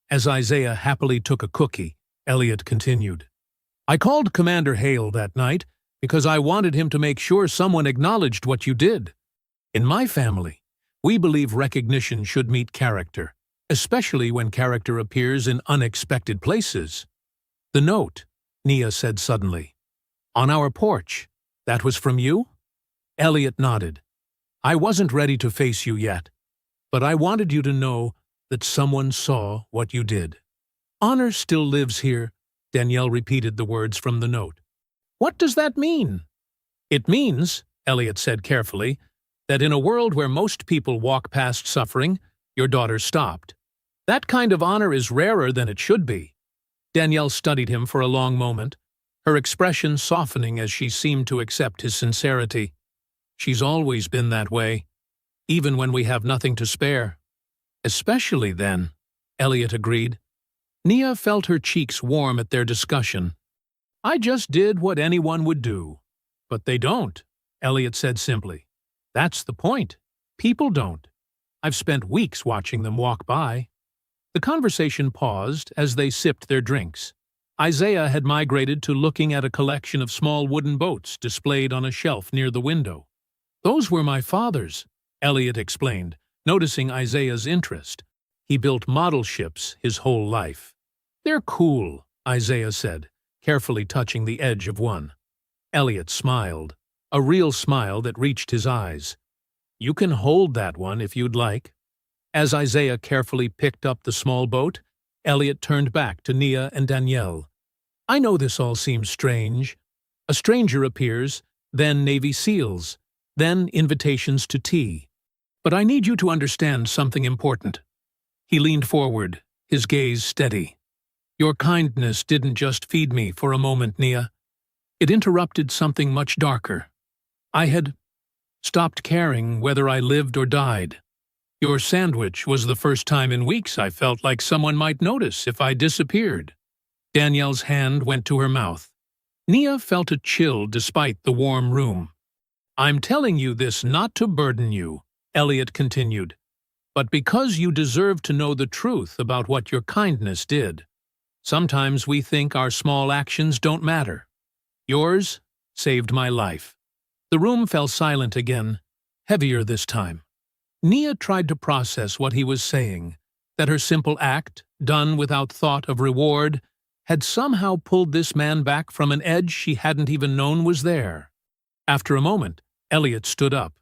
As Isaiah happily took a cookie, Elliot continued. "I called Commander Hale that night because I wanted him to make sure someone acknowledged what you did. In my family, we believe recognition should meet character, especially when character appears in unexpected places." "The note," Nia said suddenly. "On our porch. That was from you?" Elliot nodded. "I wasn't ready to face you yet, but I wanted you to know that someone saw what you did." "Honor still lives here," Danielle repeated the words from the note. "What does that mean?" "It means," Elliot said carefully, "that in a world where most people walk past suffering, your daughter stopped. That kind of honor is rarer than it should be." Danielle studied him for a long moment, her expression softening as she seemed to accept his sincerity. "She's always been that way, even when we have nothing to spare." "Especially then," Elliot agreed. Nia felt her cheeks warm at their discussion. "I just did what anyone would do." "But they don't," Elliot said simply. "That's the point. People don't. I've spent weeks watching them walk by." The conversation paused as they sipped their drinks. Isaiah had migrated to looking at a collection of small wooden boats displayed on a shelf near the window. "Those were my father's," Elliot explained, noticing Isaiah's interest. "He built model ships his whole life." "They're cool," Isaiah said, carefully touching the edge of one. Elliot smiled, a real smile that reached his eyes. "You can hold that one if you'd like." As Isaiah carefully picked up the small boat, Elliot turned back to Nia and Danielle. "I know this all seems strange. A stranger appears, then Navy SEALs, then invitations to tea. But I need you to understand something important." He leaned forward, his gaze steady. "Your kindness didn't just feed me for a moment, Nia. It interrupted something much darker. I had stopped caring whether I lived or died. Your sandwich was the first time in weeks I felt like someone might notice if I disappeared." Danielle's hand went to her mouth. Nia felt a chill despite the warm room. "I'm telling you this not to burden you," Elliot continued, "but because you deserve to know the truth about what your kindness did. Sometimes we think our small actions don't matter. Yours saved my life." The room fell silent again, heavier this time. Nia tried to process what he was saying, that her simple act, done without thought of reward, had somehow pulled this man back from an edge she hadn't even known was there. After a moment, Elliot stood up.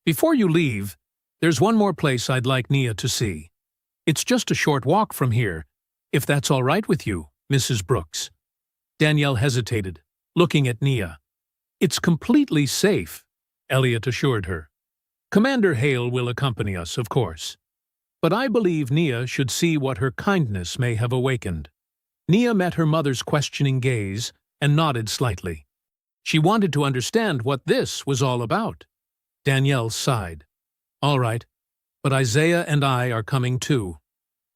"Before you leave, there's one more place I'd like Nia to see. It's just a short walk from here, if that's all right with you, Mrs. Brooks." Danielle hesitated, looking at Nia. "It's completely safe," Elliot assured her. "Commander Hale will accompany us, of course. But I believe Nia should see what her kindness may have awakened." Nia met her mother's questioning gaze and nodded slightly. She wanted to understand what this was all about. Danielle sighed. "All right, but Isaiah and I are coming too."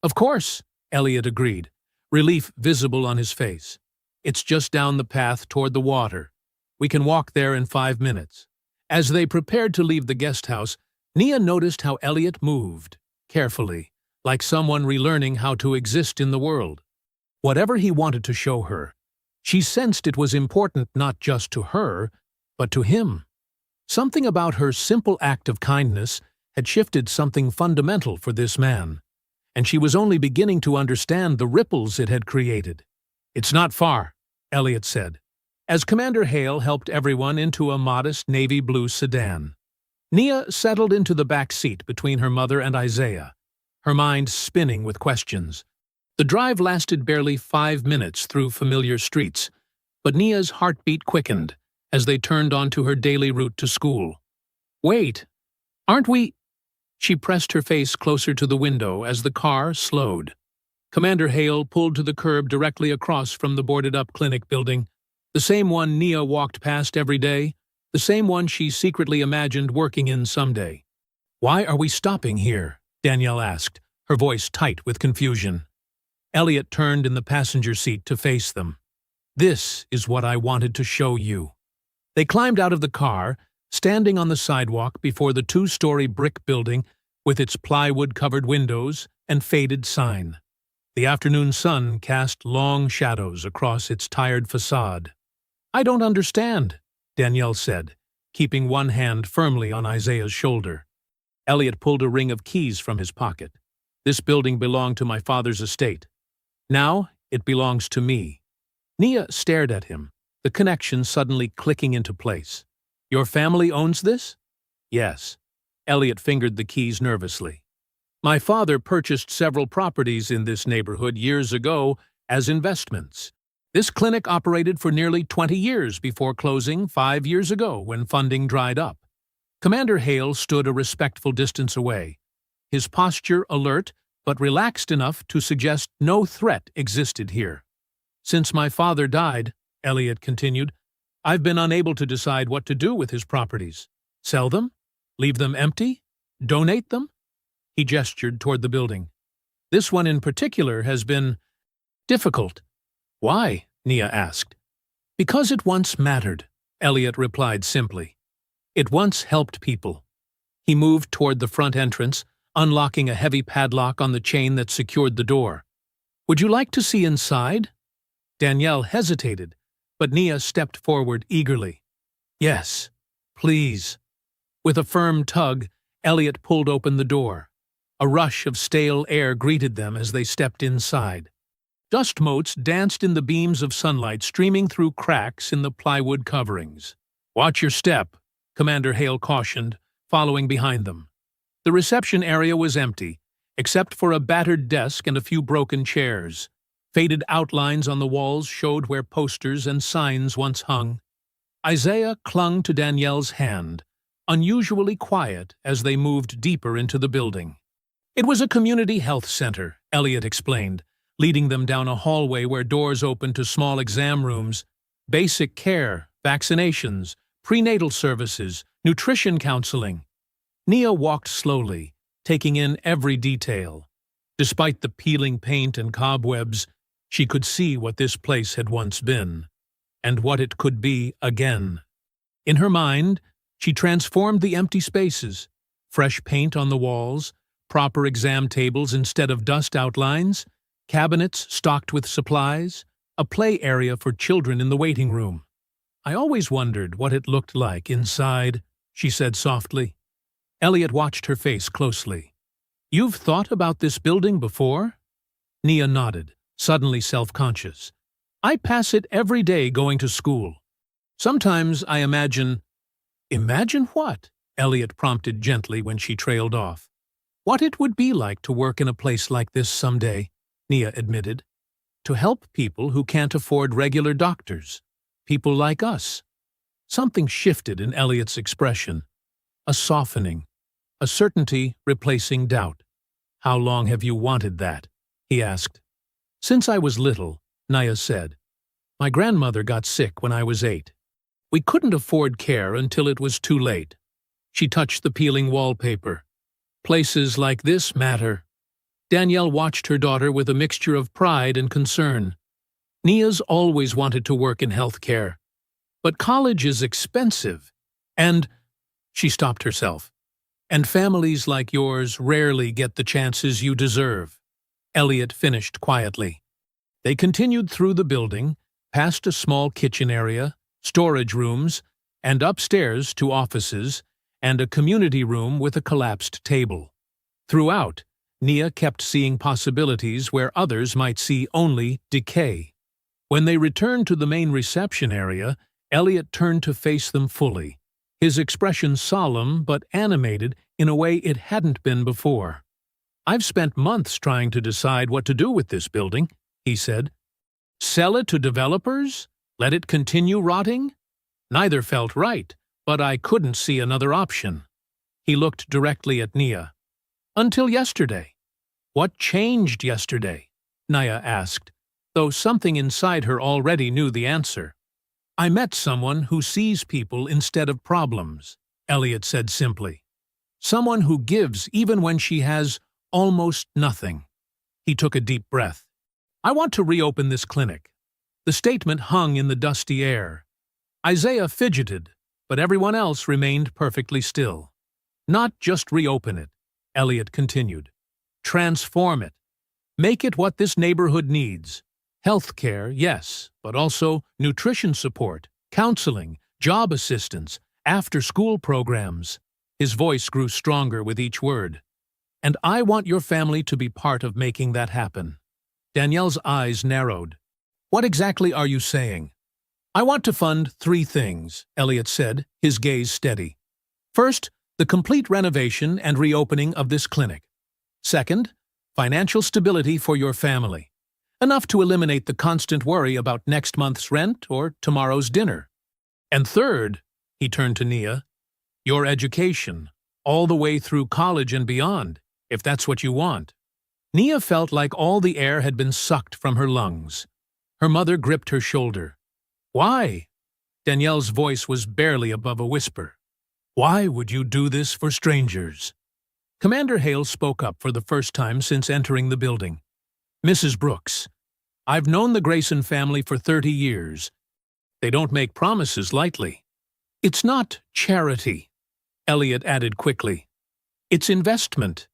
"Of course," Elliot agreed, relief visible on his face. "It's just down the path toward the water. We can walk there in 5 minutes." As they prepared to leave the guest house, Nia noticed how Elliot moved, carefully, like someone relearning how to exist in the world. Whatever he wanted to show her, she sensed it was important not just to her, but to him. Something about her simple act of kindness had shifted something fundamental for this man. and she was only beginning to understand the ripples it had created. "It's not far," Elliot said, as Commander Hale helped everyone into a modest navy blue sedan. Nia settled into the back seat between her mother and Isaiah, her mind spinning with questions. The drive lasted barely 5 minutes through familiar streets, but Nia's heartbeat quickened as they turned onto her daily route to school. "Wait, aren't we—" She pressed her face closer to the window as the car slowed. Commander Hale pulled to the curb directly across from the boarded-up clinic building, the same one Nia walked past every day, the same one she secretly imagined working in someday. "Why are we stopping here?" Danielle asked, her voice tight with confusion. Elliot turned in the passenger seat to face them. "This is what I wanted to show you." They climbed out of the car, standing on the sidewalk before the 2-story brick building with its plywood-covered windows and faded sign. The afternoon sun cast long shadows across its tired facade. "I don't understand," Danielle said, keeping one hand firmly on Isaiah's shoulder. Elliot pulled a ring of keys from his pocket. "This building belonged to my father's estate. Now it belongs to me." Nia stared at him, the connection suddenly clicking into place. "Your family owns this?" "Yes." Elliot fingered the keys nervously. "My father purchased several properties in this neighborhood years ago as investments. This clinic operated for nearly 20 years before closing 5 years ago when funding dried up." Commander Hale stood a respectful distance away, his posture alert but relaxed enough to suggest no threat existed here. "Since my father died," Elliot continued, "I've been unable to decide what to do with his properties. Sell them? Leave them empty? Donate them?" He gestured toward the building. "This one in particular has been difficult." "Why?" Nia asked. "Because it once mattered," Elliot replied simply. "It once helped people." He moved toward the front entrance, unlocking a heavy padlock on the chain that secured the door. "Would you like to see inside?" Danielle hesitated, but Nia stepped forward eagerly. "Yes, please." With a firm tug, Elliot pulled open the door. A rush of stale air greeted them as they stepped inside. Dust motes danced in the beams of sunlight streaming through cracks in the plywood coverings. "Watch your step," Commander Hale cautioned, following behind them. The reception area was empty, except for a battered desk and a few broken chairs. Faded outlines on the walls showed where posters and signs once hung. Isaiah clung to Danielle's hand, unusually quiet as they moved deeper into the building. It was a community health center, Elliot explained, leading them down a hallway where doors opened to small exam rooms, basic care, vaccinations, prenatal services, nutrition counseling. Nia walked slowly, taking in every detail. Despite the peeling paint and cobwebs, she could see what this place had once been, and what it could be again. In her mind, she transformed the empty spaces, fresh paint on the walls, proper exam tables instead of dust outlines, cabinets stocked with supplies, a play area for children in the waiting room. "I always wondered what it looked like inside," she said softly. Elliot watched her face closely. "You've thought about this building before?" Nia nodded, suddenly self-conscious. "I pass it every day going to school. Sometimes I imagine—" "Imagine what?" Elliot prompted gently when she trailed off. "What it would be like to work in a place like this someday," Nia admitted. "To help people who can't afford regular doctors. People like us." Something shifted in Elliot's expression. A softening. A certainty replacing doubt. "How long have you wanted that?" he asked. "Since I was little," Nia said. "My grandmother got sick when I was 8. We couldn't afford care until it was too late." She touched the peeling wallpaper. "Places like this matter." Danielle watched her daughter with a mixture of pride and concern. "Nia's always wanted to work in healthcare. But college is expensive, and—" She stopped herself. "And families like yours rarely get the chances you deserve," Elliot finished quietly. They continued through the building, past a small kitchen area, storage rooms, and upstairs to offices, and a community room with a collapsed table. Throughout, Nia kept seeing possibilities where others might see only decay. When they returned to the main reception area, Elliot turned to face them fully, his expression solemn but animated in a way it hadn't been before. "I've spent months trying to decide what to do with this building," he said. "Sell it to developers? Let it continue rotting? Neither felt right, but I couldn't see another option." He looked directly at Nia. "Until yesterday." "What changed yesterday?" Nia asked, though something inside her already knew the answer. "I met someone who sees people instead of problems," Elliot said simply. "Someone who gives even when she has almost nothing." He took a deep breath. "I want to reopen this clinic." The statement hung in the dusty air. Isaiah fidgeted, but everyone else remained perfectly still. "Not just reopen it," Elliot continued. "Transform it. Make it what this neighborhood needs. Health care, yes, but also nutrition support, counseling, job assistance, after-school programs." His voice grew stronger with each word. "And I want your family to be part of making that happen." Danielle's eyes narrowed. "What exactly are you saying?" "I want to fund 3 things," Elliot said, his gaze steady. "First, the complete renovation and reopening of this clinic. Second, financial stability for your family. Enough to eliminate the constant worry about next month's rent or tomorrow's dinner. And third," he turned to Nia, "your education, all the way through college and beyond, if that's what you want." Nia felt like all the air had been sucked from her lungs. Her mother gripped her shoulder. "Why?" Danielle's voice was barely above a whisper. "Why would you do this for strangers?" Commander Hale spoke up for the first time since entering the building. "Mrs. Brooks, I've known the Grayson family for 30 years. They don't make promises lightly." "It's not charity," Elliot added quickly. "It's investment.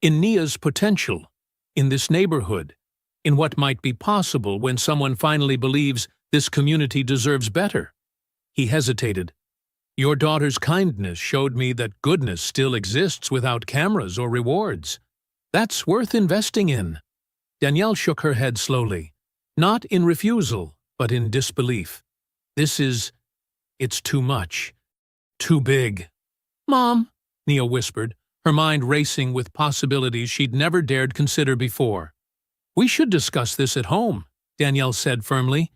In Nia's potential. In this neighborhood. In what might be possible when someone finally believes this community deserves better." He hesitated. "Your daughter's kindness showed me that goodness still exists without cameras or rewards. That's worth investing in." Danielle shook her head slowly, not in refusal, but in disbelief. It's too much. Too big." "Mom," Nia whispered, her mind racing with possibilities she'd never dared consider before. "We should discuss this at home," Danielle said firmly.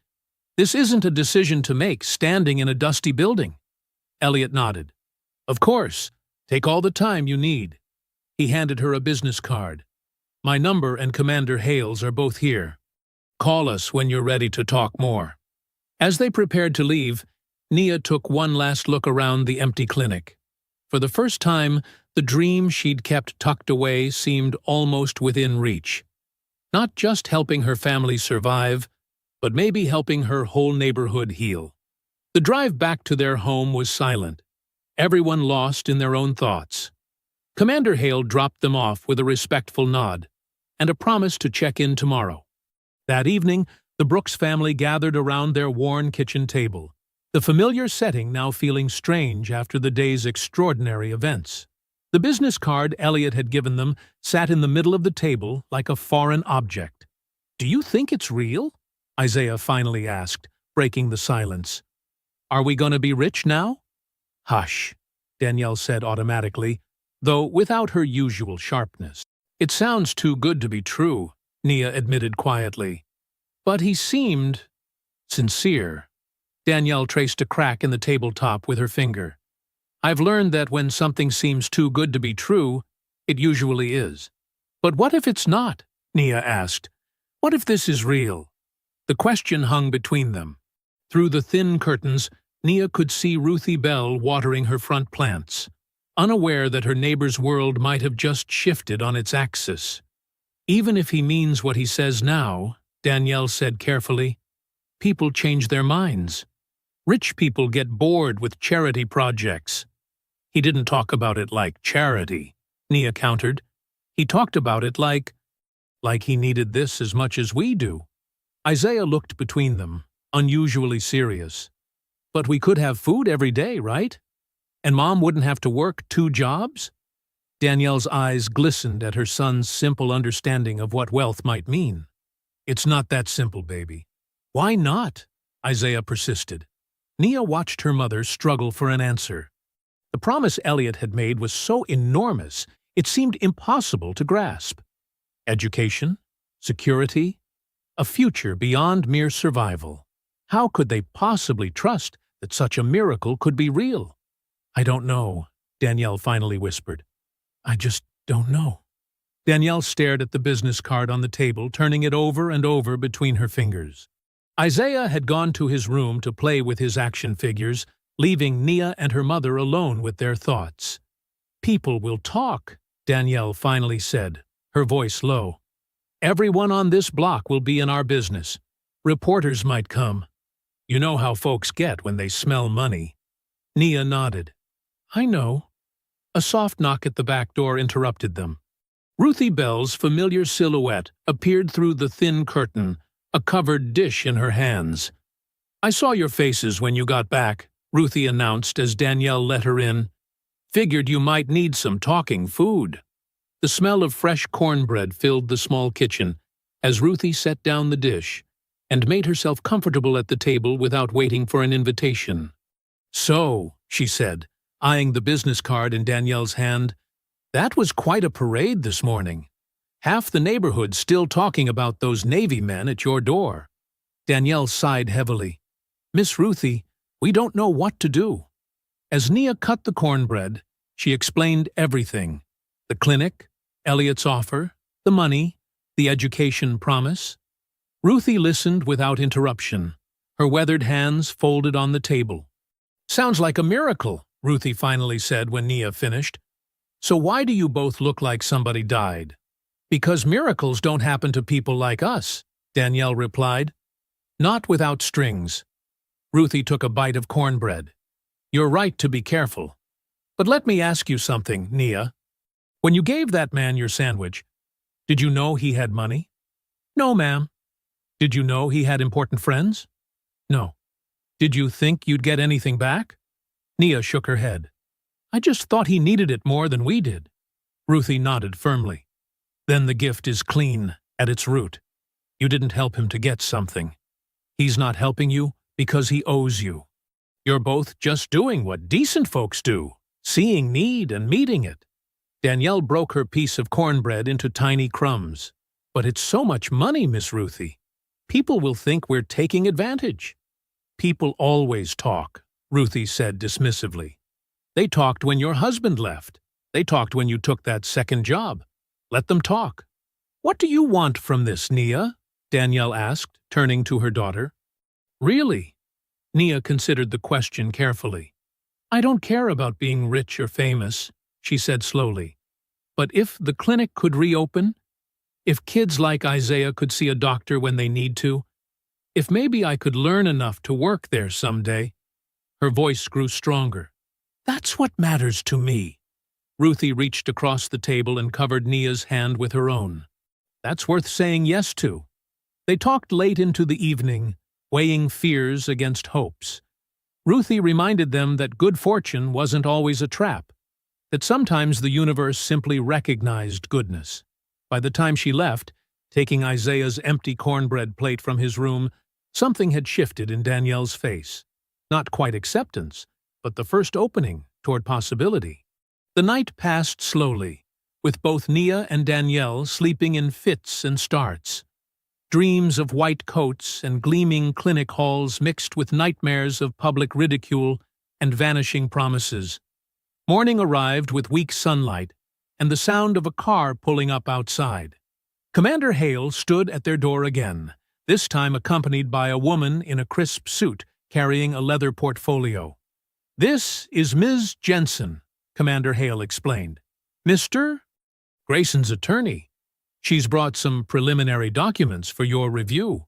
"This isn't a decision to make standing in a dusty building." Elliot nodded. "Of course. Take all the time you need." He handed her a business card. "My number and Commander Hale's are both here. Call us when you're ready to talk more." As they prepared to leave, Nia took one last look around the empty clinic. For the first time, the dream she'd kept tucked away seemed almost within reach. Not just helping her family survive, but maybe helping her whole neighborhood heal. The drive back to their home was silent, everyone lost in their own thoughts. Commander Hale dropped them off with a respectful nod and a promise to check in tomorrow. That evening, the Brooks family gathered around their worn kitchen table, the familiar setting now feeling strange after the day's extraordinary events. The business card Elliot had given them sat in the middle of the table like a foreign object. "Do you think it's real?" Isaiah finally asked, breaking the silence. "Are we going to be rich now?" "Hush," Danielle said automatically, though without her usual sharpness. "It sounds too good to be true," Nia admitted quietly. "But he seemed sincere." Danielle traced a crack in the tabletop with her finger. "I've learned that when something seems too good to be true, it usually is." "But what if it's not?" Nia asked. "What if this is real?" The question hung between them. Through the thin curtains, Nia could see Ruthie Bell watering her front plants, unaware that her neighbor's world might have just shifted on its axis. "Even if he means what he says now," Danielle said carefully, "people change their minds. Rich people get bored with charity projects." "He didn't talk about it like charity," Nia countered. "He talked about it like he needed this as much as we do." Isaiah looked between them, unusually serious. "But we could have food every day, right? And Mom wouldn't have to work 2 jobs?" Danielle's eyes glistened at her son's simple understanding of what wealth might mean. It's not that simple, baby. Why not? Isaiah persisted. Nia watched her mother struggle for an answer. The promise Elliot had made was so enormous, it seemed impossible to grasp. Education, security, a future beyond mere survival. How could they possibly trust that such a miracle could be real? I don't know, Danielle finally whispered. I just don't know. Danielle stared at the business card on the table, turning it over and over between her fingers. Isaiah had gone to his room to play with his action figures, leaving Nia and her mother alone with their thoughts. People will talk, Danielle finally said, her voice low. Everyone on this block will be in our business. Reporters might come. You know how folks get when they smell money. Nia nodded. I know. A soft knock at the back door interrupted them. Ruthie Bell's familiar silhouette appeared through the thin curtain, a covered dish in her hands. I saw your faces when you got back, Ruthie announced as Danielle let her in. Figured you might need some talking food. The smell of fresh cornbread filled the small kitchen as Ruthie set down the dish and made herself comfortable at the table without waiting for an invitation. So, she said, eyeing the business card in Danielle's hand, that was quite a parade this morning. Half the neighborhood still talking about those Navy men at your door. Danielle sighed heavily. Miss Ruthie, we don't know what to do. As Nia cut the cornbread, she explained everything. The clinic, Elliot's offer, the money, the education promise. Ruthie listened without interruption, her weathered hands folded on the table. Sounds like a miracle, Ruthie finally said when Nia finished. So why do you both look like somebody died? Because miracles don't happen to people like us, Danielle replied. Not without strings. Ruthie took a bite of cornbread. You're right to be careful. But let me ask you something, Nia. When you gave that man your sandwich, did you know he had money? No, ma'am. Did you know he had important friends? No. Did you think you'd get anything back? Nia shook her head. I just thought he needed it more than we did. Ruthie nodded firmly. Then the gift is clean at its root. You didn't help him to get something. He's not helping you because he owes you. You're both just doing what decent folks do, seeing need and meeting it. Danielle broke her piece of cornbread into tiny crumbs. But it's so much money, Miss Ruthie. People will think we're taking advantage. People always talk, Ruthie said dismissively. They talked when your husband left. They talked when you took that second job. Let them talk. What do you want from this, Nia? Danielle asked, turning to her daughter. Really? Nia considered the question carefully. I don't care about being rich or famous, she said slowly. But if the clinic could reopen, if kids like Isaiah could see a doctor when they need to, if maybe I could learn enough to work there someday. Her voice grew stronger. That's what matters to me. Ruthie reached across the table and covered Nia's hand with her own. That's worth saying yes to. They talked late into the evening, weighing fears against hopes. Ruthie reminded them that good fortune wasn't always a trap, that sometimes the universe simply recognized goodness. By the time she left, taking Isaiah's empty cornbread plate from his room, something had shifted in Danielle's face. Not quite acceptance, but the first opening toward possibility. The night passed slowly, with both Nia and Danielle sleeping in fits and starts. Dreams of white coats and gleaming clinic halls mixed with nightmares of public ridicule and vanishing promises. Morning arrived with weak sunlight and the sound of a car pulling up outside. Commander Hale stood at their door again, this time accompanied by a woman in a crisp suit carrying a leather portfolio. This is Ms. Jensen, Commander Hale explained. Mr. Grayson's attorney. She's brought some preliminary documents for your review.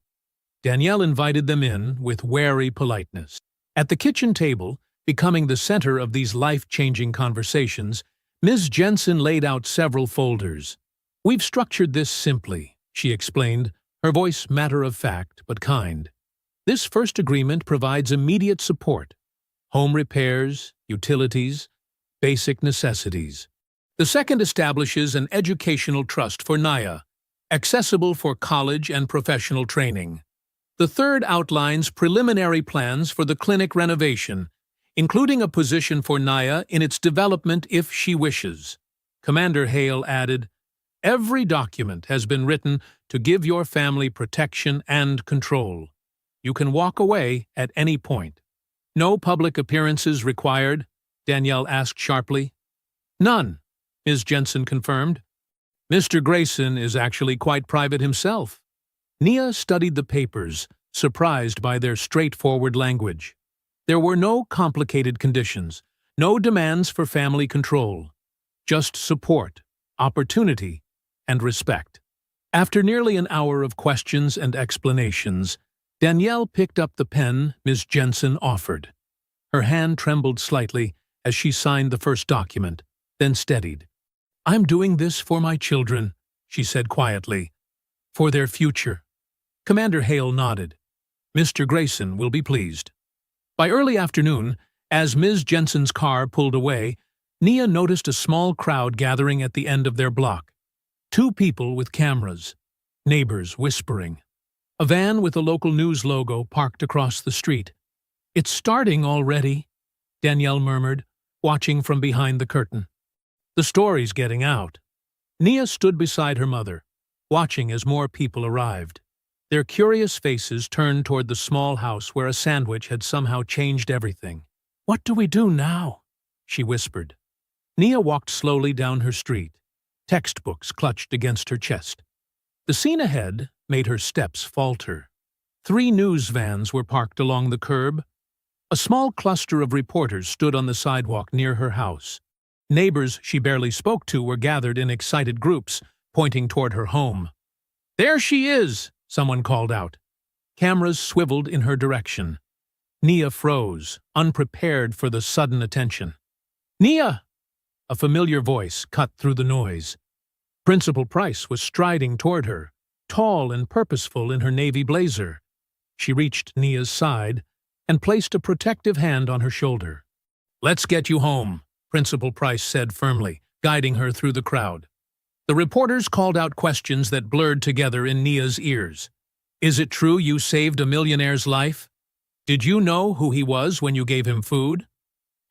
Danielle invited them in with wary politeness. At the kitchen table, becoming the center of these life-changing conversations, Ms. Jensen laid out several folders. We've structured this simply, she explained, her voice matter-of-fact but kind. This first agreement provides immediate support. Home repairs, utilities, basic necessities. The second establishes an educational trust for Naya, accessible for college and professional training. The third outlines preliminary plans for the clinic renovation, including a position for Naya in its development if she wishes. Commander Hale added, "Every document has been written to give your family protection and control. You can walk away at any point." "No public appearances required?" Danielle asked sharply. "None," Ms. Jensen confirmed. "Mr. Grayson is actually quite private himself." Nia studied the papers, surprised by their straightforward language. There were no complicated conditions, no demands for family control, just support, opportunity, and respect. After nearly an hour of questions and explanations, Danielle picked up the pen Ms. Jensen offered. Her hand trembled slightly as she signed the first document, then steadied. "I'm doing this for my children," she said quietly. "For their future." Commander Hale nodded. "Mr. Grayson will be pleased." By early afternoon, as Ms. Jensen's car pulled away, Nia noticed a small crowd gathering at the end of their block. 2 people with cameras, neighbors whispering. A van with a local news logo parked across the street. "It's starting already," Danielle murmured, watching from behind the curtain. "The story's getting out." Nia stood beside her mother, watching as more people arrived. Their curious faces turned toward the small house where a sandwich had somehow changed everything. "What do we do now?" she whispered. Nia walked slowly down her street, textbooks clutched against her chest. The scene ahead made her steps falter. 3 news vans were parked along the curb. A small cluster of reporters stood on the sidewalk near her house. Neighbors she barely spoke to were gathered in excited groups, pointing toward her home. "There she is!" someone called out. Cameras swiveled in her direction. Nia froze, unprepared for the sudden attention. "Nia!" A familiar voice cut through the noise. Principal Price was striding toward her, tall and purposeful in her navy blazer. She reached Nia's side and placed a protective hand on her shoulder. "Let's get you home," Principal Price said firmly, guiding her through the crowd. The reporters called out questions that blurred together in Nia's ears. "Is it true you saved a millionaire's life? Did you know who he was when you gave him food?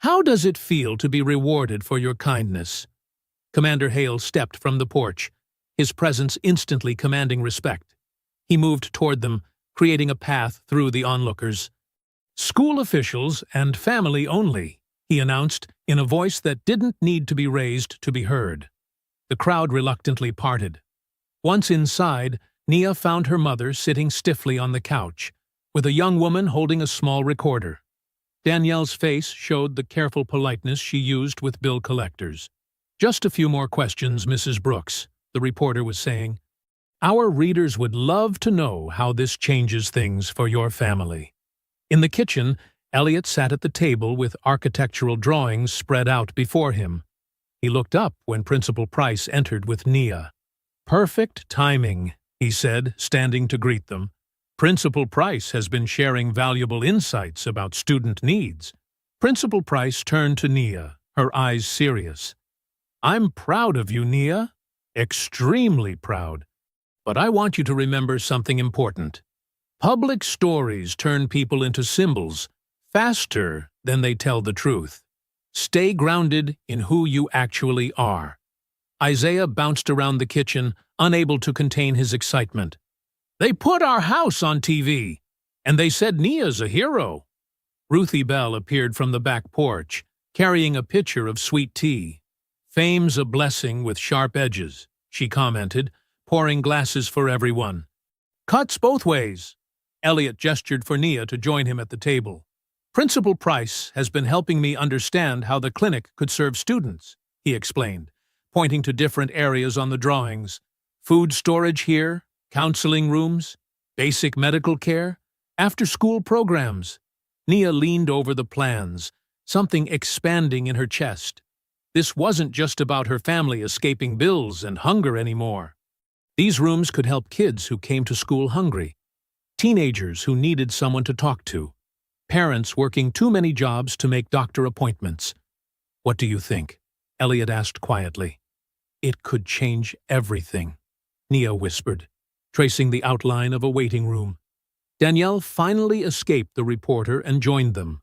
How does it feel to be rewarded for your kindness?" Commander Hale stepped from the porch, his presence instantly commanding respect. He moved toward them, creating a path through the onlookers. "School officials and family only," he announced in a voice that didn't need to be raised to be heard. The crowd reluctantly parted. Once inside, Nia found her mother sitting stiffly on the couch, with a young woman holding a small recorder. Danielle's face showed the careful politeness she used with bill collectors. "Just a few more questions, Mrs. Brooks," the reporter was saying. "Our readers would love to know how this changes things for your family." In the kitchen, Elliot sat at the table with architectural drawings spread out before him. He looked up when Principal Price entered with Nia. "Perfect timing," he said, standing to greet them. "Principal Price has been sharing valuable insights about student needs." Principal Price turned to Nia, her eyes serious. "I'm proud of you, Nia. Extremely proud. But I want you to remember something important. Public stories turn people into symbols faster than they tell the truth. Stay grounded in who you actually are." Isaiah bounced around the kitchen, unable to contain his excitement. "They put our house on TV, and they said Nia's a hero." Ruthie Bell appeared from the back porch, carrying a pitcher of sweet tea. "Fame's a blessing with sharp edges," she commented, pouring glasses for everyone. "Cuts both ways." Elliot gestured for Nia to join him at the table. "Principal Price has been helping me understand how the clinic could serve students," he explained, pointing to different areas on the drawings. "Food storage here, counseling rooms, basic medical care, after-school programs." Nia leaned over the plans, something expanding in her chest. This wasn't just about her family escaping bills and hunger anymore. These rooms could help kids who came to school hungry, teenagers who needed someone to talk to, parents working too many jobs to make doctor appointments. "What do you think?" Elliot asked quietly. It could change everything, Nia whispered, tracing the outline of a waiting room. Danielle finally escaped the reporter and joined them,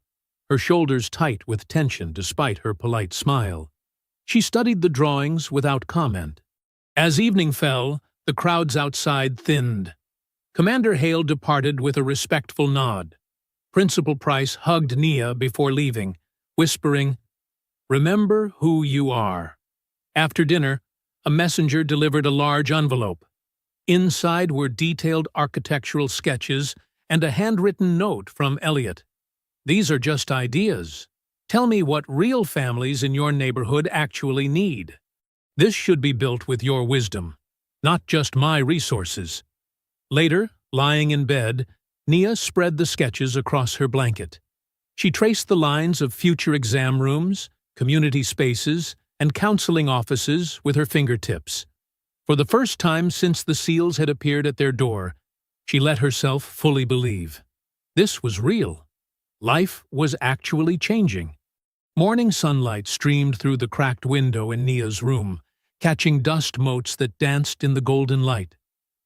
her shoulders tight with tension despite her polite smile. She studied the drawings without comment. As evening fell, the crowds outside thinned. Commander Hale departed with a respectful nod. Principal Price hugged Nia before leaving, whispering, "Remember who you are." After dinner, a messenger delivered a large envelope. Inside were detailed architectural sketches and a handwritten note from Elliot. "These are just ideas. Tell me what real families in your neighborhood actually need. This should be built with your wisdom, not just my resources." Later, lying in bed, Nia spread the sketches across her blanket. She traced the lines of future exam rooms, community spaces, and counseling offices with her fingertips. For the first time since the seals had appeared at their door, she let herself fully believe. This was real. Life was actually changing. Morning sunlight streamed through the cracked window in Nia's room, catching dust motes that danced in the golden light.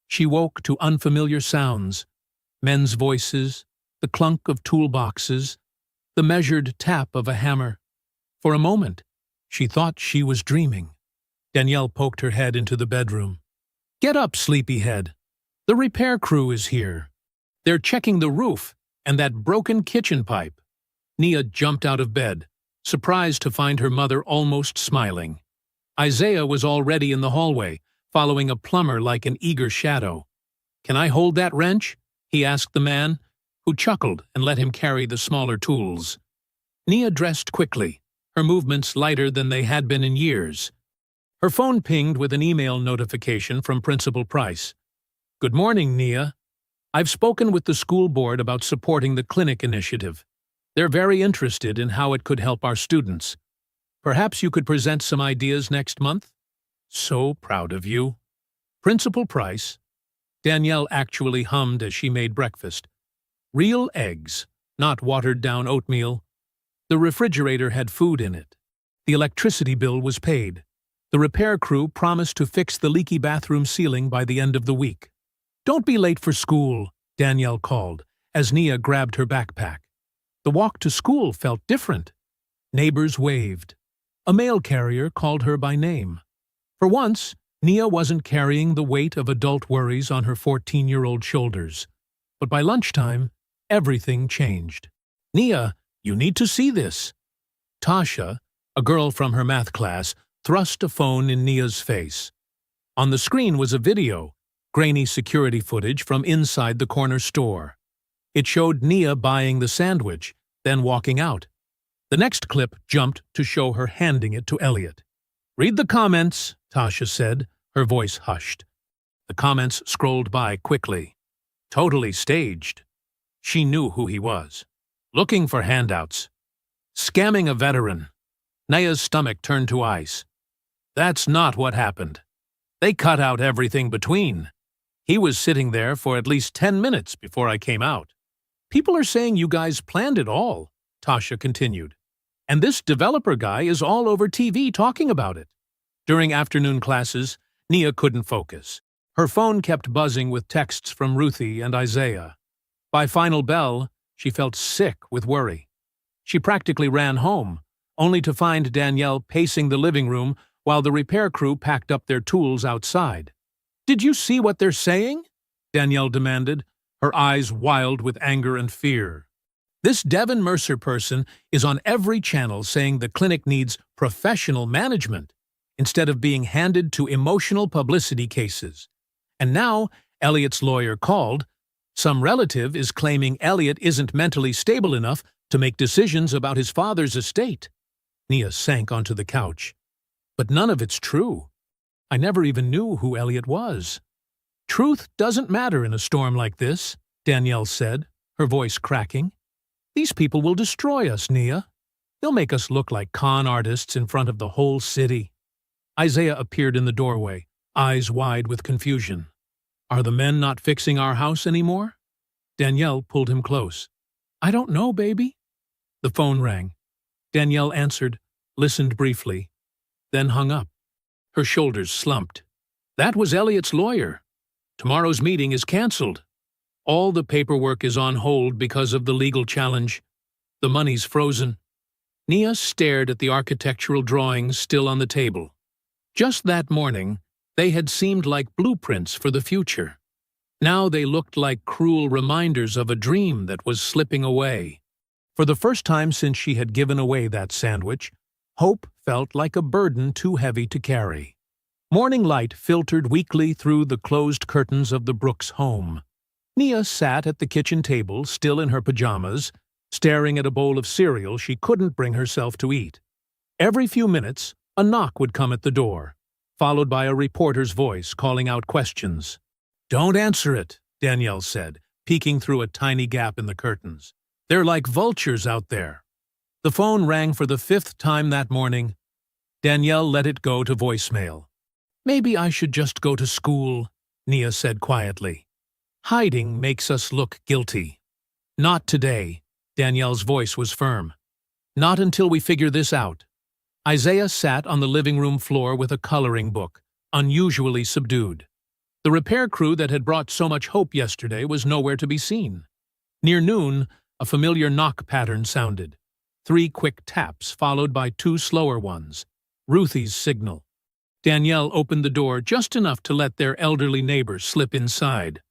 She woke to unfamiliar sounds, men's voices, the clunk of toolboxes, the measured tap of a hammer. For a moment, she thought she was dreaming. Danielle poked her head into the bedroom. "Get up, sleepyhead. The repair crew is here. They're checking the roof and that broken kitchen pipe." Nia jumped out of bed, surprised to find her mother almost smiling. Isaiah was already in the hallway, following a plumber like an eager shadow. "Can I hold that wrench?" he asked the man, who chuckled and let him carry the smaller tools. Nia dressed quickly, her movements lighter than they had been in years. Her phone pinged with an email notification from Principal Price. "Good morning, Nia. I've spoken with the school board about supporting the clinic initiative. They're very interested in how it could help our students. Perhaps you could present some ideas next month? So proud of you." Principal Price. Danielle actually hummed as she made breakfast. Real eggs, not watered-down oatmeal. The refrigerator had food in it. The electricity bill was paid. The repair crew promised to fix the leaky bathroom ceiling by the end of the week. "Don't be late for school," Danielle called, as Nia grabbed her backpack. The walk to school felt different. Neighbors waved. A mail carrier called her by name. For once, Nia wasn't carrying the weight of adult worries on her 14-year-old shoulders. But by lunchtime, everything changed. "Nia, you need to see this." Tasha, a girl from her math class, thrust a phone in Nia's face. On the screen was a video, grainy security footage from inside the corner store. It showed Nia buying the sandwich, then walking out. The next clip jumped to show her handing it to Elliot. "Read the comments," Tasha said, her voice hushed. The comments scrolled by quickly. Totally staged. She knew who he was. Looking for handouts. Scamming a veteran. Nia's stomach turned to ice. That's not what happened. They cut out everything between. He was sitting there for at least 10 minutes before I came out. "People are saying you guys planned it all," Tasha continued. "And this developer guy is all over TV talking about it." During afternoon classes, Nia couldn't focus. Her phone kept buzzing with texts from Ruthie and Isaiah. By final bell, she felt sick with worry. She practically ran home, only to find Danielle pacing the living room while the repair crew packed up their tools outside. "Did you see what they're saying?" Danielle demanded, her eyes wild with anger and fear. "This Devin Mercer person is on every channel saying the clinic needs professional management instead of being handed to emotional publicity cases. And now, Elliot's lawyer called. Some relative is claiming Elliot isn't mentally stable enough to make decisions about his father's estate." Nia sank onto the couch. "But none of it's true. I never even knew who Elliot was." "Truth doesn't matter in a storm like this," Danielle said, her voice cracking. "These people will destroy us, Nia. They'll make us look like con artists in front of the whole city." Isaiah appeared in the doorway, eyes wide with confusion. "Are the men not fixing our house anymore?" Danielle pulled him close. "I don't know, baby." The phone rang. Danielle answered, listened briefly. then hung up. Her shoulders slumped. That was Elliot's lawyer. Tomorrow's meeting is cancelled. All the paperwork is on hold because of the legal challenge. The money's frozen. Nia stared at the architectural drawings still on the table. Just that morning, they had seemed like blueprints for the future. Now they looked like cruel reminders of a dream that was slipping away. For the first time since she had given away that sandwich, hope felt like a burden too heavy to carry. Morning light filtered weakly through the closed curtains of the Brooks home. Nia sat at the kitchen table, still in her pajamas, staring at a bowl of cereal she couldn't bring herself to eat. Every few minutes, a knock would come at the door, followed by a reporter's voice calling out questions. "Don't answer it," Danielle said, peeking through a tiny gap in the curtains. "They're like vultures out there." The phone rang for the 5th time that morning. Danielle let it go to voicemail. "Maybe I should just go to school," Nia said quietly. "Hiding makes us look guilty." "Not today," Danielle's voice was firm. "Not until we figure this out." Isaiah sat on the living room floor with a coloring book, unusually subdued. The repair crew that had brought so much hope yesterday was nowhere to be seen. Near noon, a familiar knock pattern sounded. 3 quick taps followed by 2 slower ones. Ruthie's signal. Danielle opened the door just enough to let their elderly neighbor slip inside.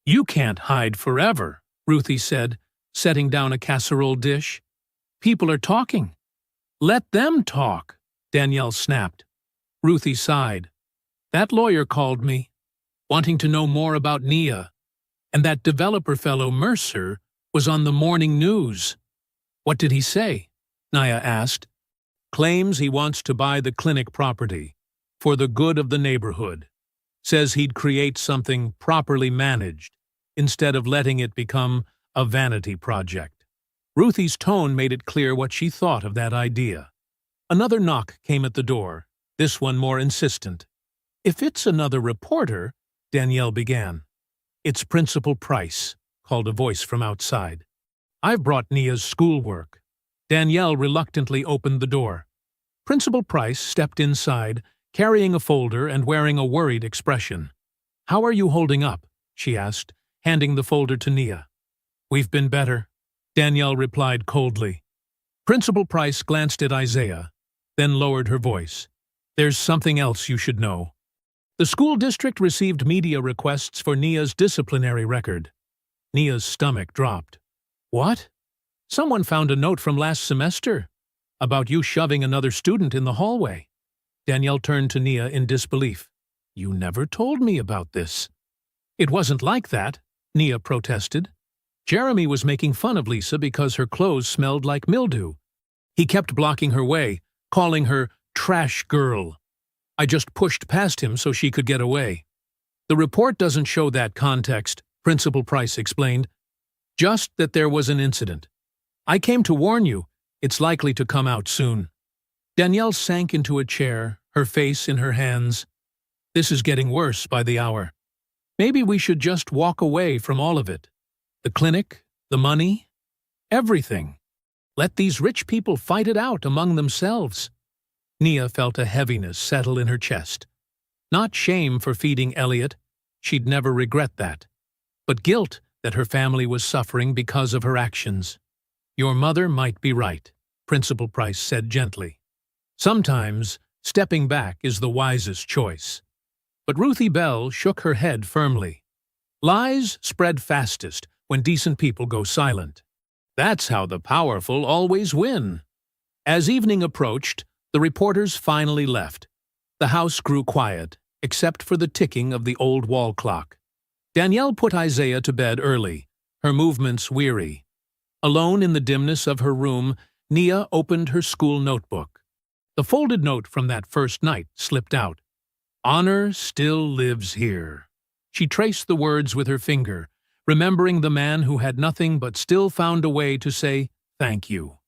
"You can't hide forever," Ruthie said, setting down a casserole dish. "People are talking." "Let them talk," Danielle snapped. Ruthie sighed. "That lawyer called me, wanting to know more about Nia, and that developer fellow Mercer was on the morning news." "What did he say?" Nia asked. "Claims he wants to buy the clinic property, for the good of the neighborhood. Says he'd create something properly managed, instead of letting it become a vanity project." Ruthie's tone made it clear what she thought of that idea. Another knock came at the door, this one more insistent. "If it's another reporter," Danielle began. "It's Principal Price," called a voice from outside. "I've brought Nia's schoolwork." Danielle reluctantly opened the door. Principal Price stepped inside, carrying a folder and wearing a worried expression. "How are you holding up?" she asked, handing the folder to Nia. "We've been better," Danielle replied coldly. Principal Price glanced at Isaiah, then lowered her voice. "There's something else you should know. The school district received media requests for Nia's disciplinary record." Nia's stomach dropped. "What?" "Someone found a note from last semester about you shoving another student in the hallway." Danielle turned to Nia in disbelief. "You never told me about this." "It wasn't like that," Nia protested. "Jeremy was making fun of Lisa because her clothes smelled like mildew. He kept blocking her way, calling her trash girl. I just pushed past him so she could get away." "The report doesn't show that context," Principal Price explained. "Just that there was an incident. I came to warn you, it's likely to come out soon." Danielle sank into a chair, her face in her hands. "This is getting worse by the hour. Maybe we should just walk away from all of it. The clinic, the money, everything. Let these rich people fight it out among themselves." Nia felt a heaviness settle in her chest. Not shame for feeding Elliot, she'd never regret that, but guilt that her family was suffering because of her actions. "Your mother might be right," Principal Price said gently. "Sometimes, stepping back is the wisest choice." But Ruthie Bell shook her head firmly. "Lies spread fastest when decent people go silent. That's how the powerful always win." As evening approached, the reporters finally left. The house grew quiet, except for the ticking of the old wall clock. Danielle put Isaiah to bed early, her movements weary. Alone in the dimness of her room, Nia opened her school notebook. The folded note from that first night slipped out. "Honor still lives here." She traced the words with her finger, remembering the man who had nothing but still found a way to say thank you.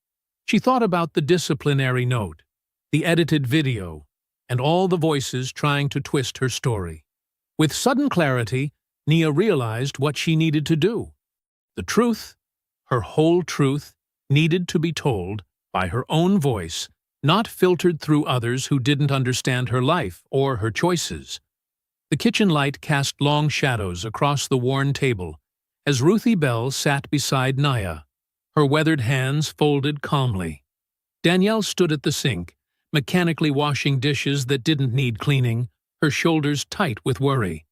She thought about the disciplinary note, the edited video, and all the voices trying to twist her story. With sudden clarity, Nia realized what she needed to do. The truth, her whole truth, needed to be told, by her own voice, not filtered through others who didn't understand her life or her choices. The kitchen light cast long shadows across the worn table as Ruthie Bell sat beside Naya, her weathered hands folded calmly. Danielle stood at the sink, mechanically washing dishes that didn't need cleaning, her shoulders tight with worry.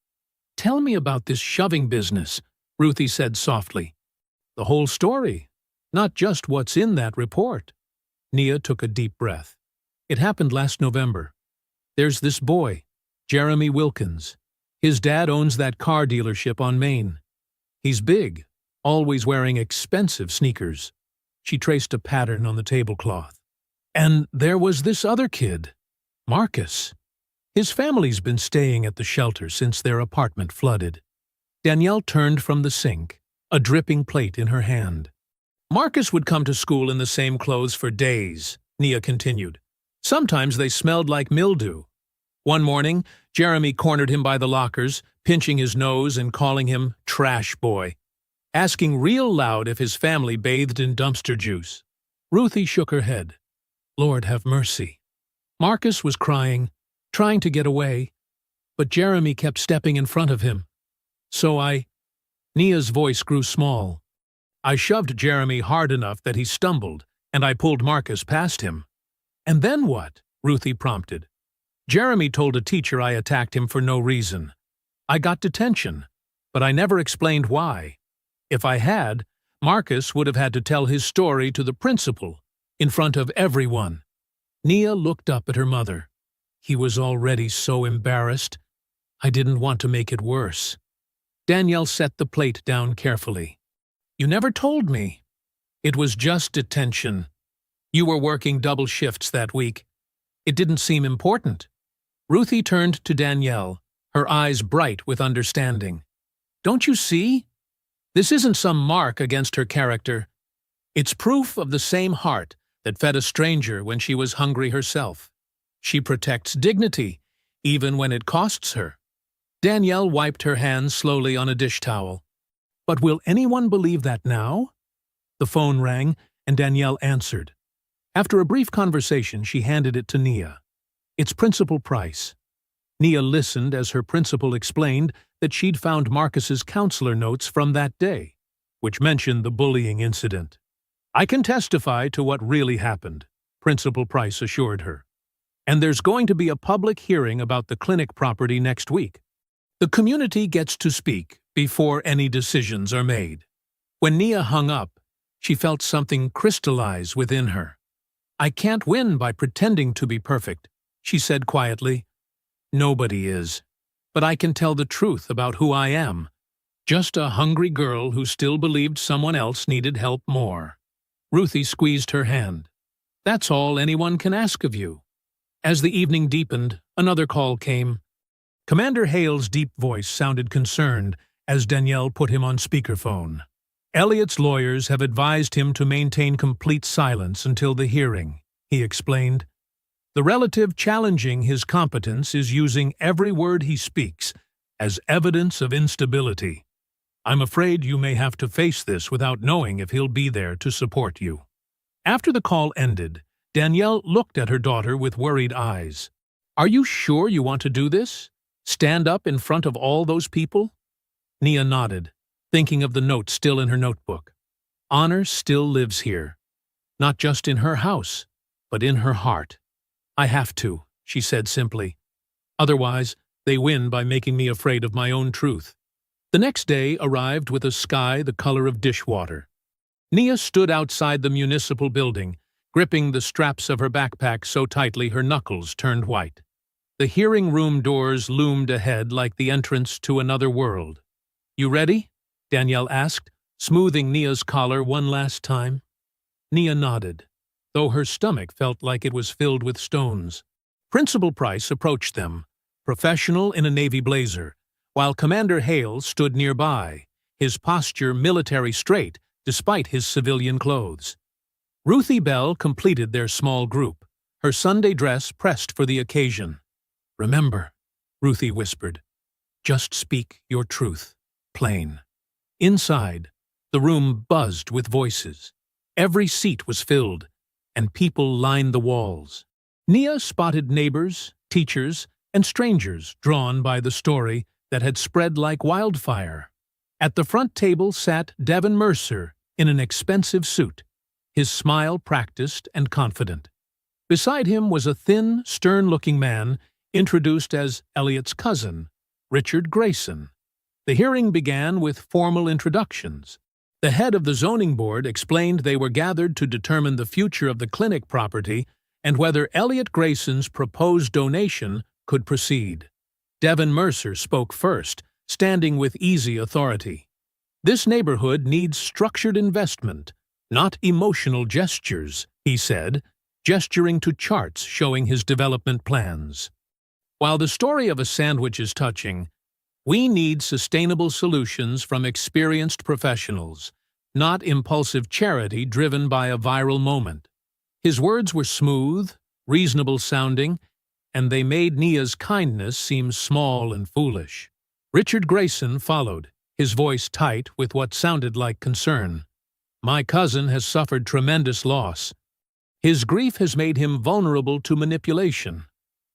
"Tell me about this shoving business," Ruthie said softly. "The whole story, not just what's in that report." Nia took a deep breath. "It happened last November. There's this boy, Jeremy Wilkins. His dad owns that car dealership on Main. He's big, always wearing expensive sneakers." She traced a pattern on the tablecloth. "And there was this other kid, Marcus. His family's been staying at the shelter since their apartment flooded." Danielle turned from the sink, a dripping plate in her hand. "Marcus would come to school in the same clothes for days," Nia continued. "Sometimes they smelled like mildew. One morning, Jeremy cornered him by the lockers, pinching his nose and calling him trash boy, asking real loud if his family bathed in dumpster juice." Ruthie shook her head. "Lord have mercy." Marcus was crying, trying to get away, but Jeremy kept stepping in front of him. Nia's voice grew small. "I shoved Jeremy hard enough that he stumbled, and I pulled Marcus past him." "And then what?" Ruthie prompted. "Jeremy told a teacher I attacked him for no reason. I got detention, but I never explained why. If I had, Marcus would have had to tell his story to the principal, in front of everyone." Nia looked up at her mother. "He was already so embarrassed. I didn't want to make it worse." Danielle set the plate down carefully. "You never told me." "It was just detention. You were working double shifts that week. It didn't seem important." Ruthie turned to Danielle, her eyes bright with understanding. "Don't you see? This isn't some mark against her character. It's proof of the same heart that fed a stranger when she was hungry herself. She protects dignity, even when it costs her." Danielle wiped her hands slowly on a dish towel. "But will anyone believe that now?" The phone rang, and Danielle answered. After a brief conversation, she handed it to Nia. "It's Principal Price." Nia listened as her principal explained that she'd found Marcus's counselor notes from that day, which mentioned the bullying incident. "I can testify to what really happened," Principal Price assured her. "And there's going to be a public hearing about the clinic property next week. The community gets to speak before any decisions are made." When Nia hung up, she felt something crystallize within her. "I can't win by pretending to be perfect," she said quietly. "Nobody is. But I can tell the truth about who I am. Just a hungry girl who still believed someone else needed help more." Ruthie squeezed her hand. "That's all anyone can ask of you." As the evening deepened, another call came. Commander Hale's deep voice sounded concerned as Danielle put him on speakerphone. "Elliot's lawyers have advised him to maintain complete silence until the hearing," he explained. "The relative challenging his competence is using every word he speaks as evidence of instability. I'm afraid you may have to face this without knowing if he'll be there to support you." After the call ended, Danielle looked at her daughter with worried eyes. "Are you sure you want to do this? Stand up in front of all those people?" Nia nodded, thinking of the note still in her notebook. "Honor still lives here. Not just in her house, but in her heart. I have to," she said simply. "Otherwise, they win by making me afraid of my own truth." The next day arrived with a sky the color of dishwater. Nia stood outside the municipal building, gripping the straps of her backpack so tightly her knuckles turned white. The hearing room doors loomed ahead like the entrance to another world. "You ready?" Danielle asked, smoothing Nia's collar one last time. Nia nodded, though her stomach felt like it was filled with stones. Principal Price approached them, professional in a navy blazer, while Commander Hale stood nearby, his posture military straight despite his civilian clothes. Ruthie Bell completed their small group, her Sunday dress pressed for the occasion. "Remember," Ruthie whispered, "just speak your truth, plain." Inside, the room buzzed with voices. Every seat was filled, and people lined the walls. Nia spotted neighbors, teachers, and strangers drawn by the story that had spread like wildfire. At the front table sat Devin Mercer in an expensive suit, his smile practiced and confident. Beside him was a thin, stern-looking man introduced as Elliot's cousin, Richard Grayson. The hearing began with formal introductions. The head of the zoning board explained they were gathered to determine the future of the clinic property and whether Elliot Grayson's proposed donation could proceed. Devin Mercer spoke first, standing with easy authority. "This neighborhood needs structured investment, not emotional gestures," he said, gesturing to charts showing his development plans. "While the story of a sandwich is touching, we need sustainable solutions from experienced professionals, not impulsive charity driven by a viral moment." His words were smooth, reasonable-sounding, and they made Nia's kindness seem small and foolish. Richard Grayson followed, his voice tight with what sounded like concern. "My cousin has suffered tremendous loss. His grief has made him vulnerable to manipulation."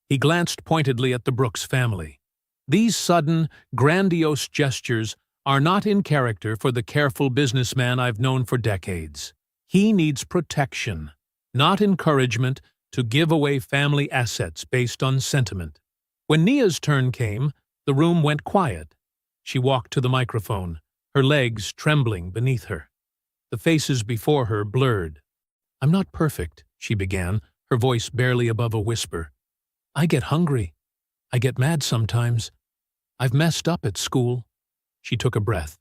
He glanced pointedly at the Brooks family. "These sudden, grandiose gestures are not in character for the careful businessman I've known for decades. He needs protection, not encouragement to give away family assets based on sentiment." When Nia's turn came, the room went quiet. She walked to the microphone, her legs trembling beneath her. The faces before her blurred. "I'm not perfect," she began, her voice barely above a whisper. "I get hungry. I get mad sometimes. I've messed up at school." She took a breath.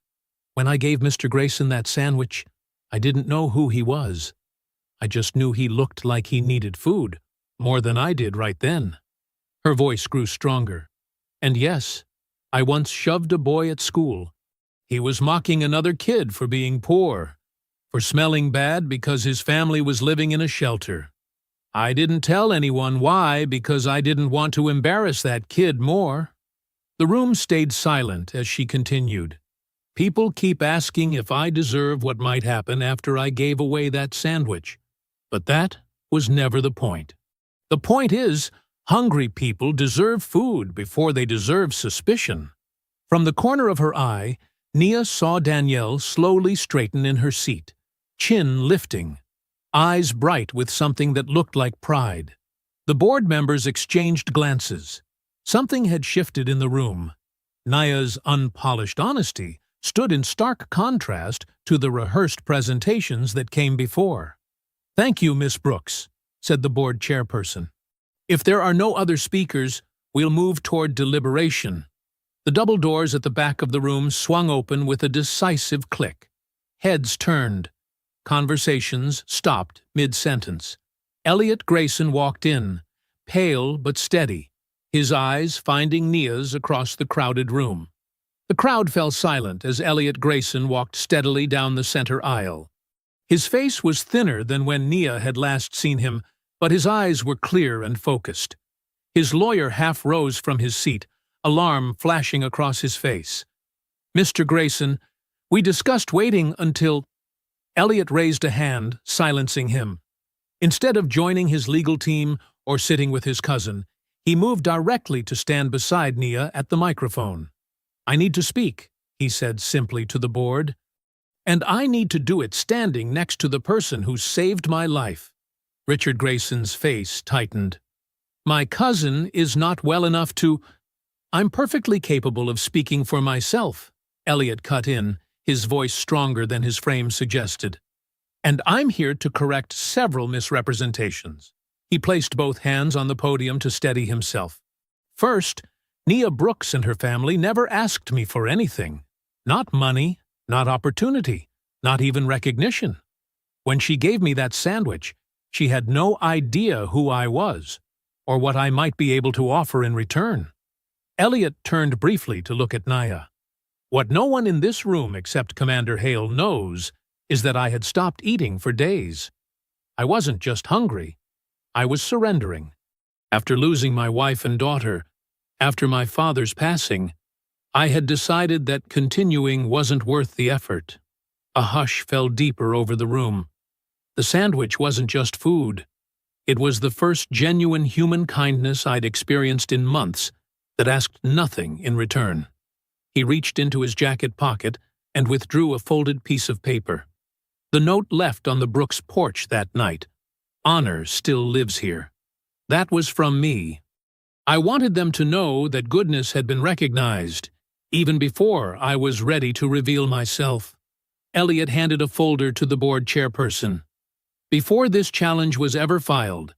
"When I gave Mr. Grayson that sandwich, I didn't know who he was. I just knew he looked like he needed food, more than I did right then." Her voice grew stronger. "And yes, I once shoved a boy at school. He was mocking another kid for being poor, for smelling bad because his family was living in a shelter. I didn't tell anyone why because I didn't want to embarrass that kid more." The room stayed silent as she continued. "People keep asking if I deserve what might happen after I gave away that sandwich. But that was never the point. The point is, hungry people deserve food before they deserve suspicion." From the corner of her eye, Nia saw Danielle slowly straighten in her seat, chin lifting, eyes bright with something that looked like pride. The board members exchanged glances. Something had shifted in the room. Nia's unpolished honesty stood in stark contrast to the rehearsed presentations that came before. "Thank you, Miss Brooks," said the board chairperson. "If there are no other speakers, we'll move toward deliberation." The double doors at the back of the room swung open with a decisive click. Heads turned. Conversations stopped mid-sentence. Elliot Grayson walked in, pale but steady, his eyes finding Nia's across the crowded room. The crowd fell silent as Elliot Grayson walked steadily down the center aisle. His face was thinner than when Nia had last seen him, but his eyes were clear and focused. His lawyer half rose from his seat, alarm flashing across his face. "Mr. Grayson, we discussed waiting until—" Elliot raised a hand, silencing him. Instead of joining his legal team or sitting with his cousin, he moved directly to stand beside Nia at the microphone. "I need to speak," he said simply to the board. "And I need to do it standing next to the person who saved my life." Richard Grayson's face tightened. "My cousin is not well enough to—" "I'm perfectly capable of speaking for myself," Elliot cut in, his voice stronger than his frame suggested. "And I'm here to correct several misrepresentations." He placed both hands on the podium to steady himself. "First, Nia Brooks and her family never asked me for anything. Not money, not opportunity, not even recognition. When she gave me that sandwich, she had no idea who I was, or what I might be able to offer in return." Elliot turned briefly to look at Nia. "What no one in this room except Commander Hale knows is that I had stopped eating for days. I wasn't just hungry. I was surrendering. After losing my wife and daughter, after my father's passing, I had decided that continuing wasn't worth the effort." A hush fell deeper over the room. The sandwich wasn't just food. It was the first genuine human kindness I'd experienced in months that asked nothing in return. He reached into his jacket pocket and withdrew a folded piece of paper. The note left on the Brooks' porch that night. "Honor still lives here." That was from me. I wanted them to know that goodness had been recognized, even before I was ready to reveal myself. Elliot handed a folder to the board chairperson. Before this challenge was ever filed,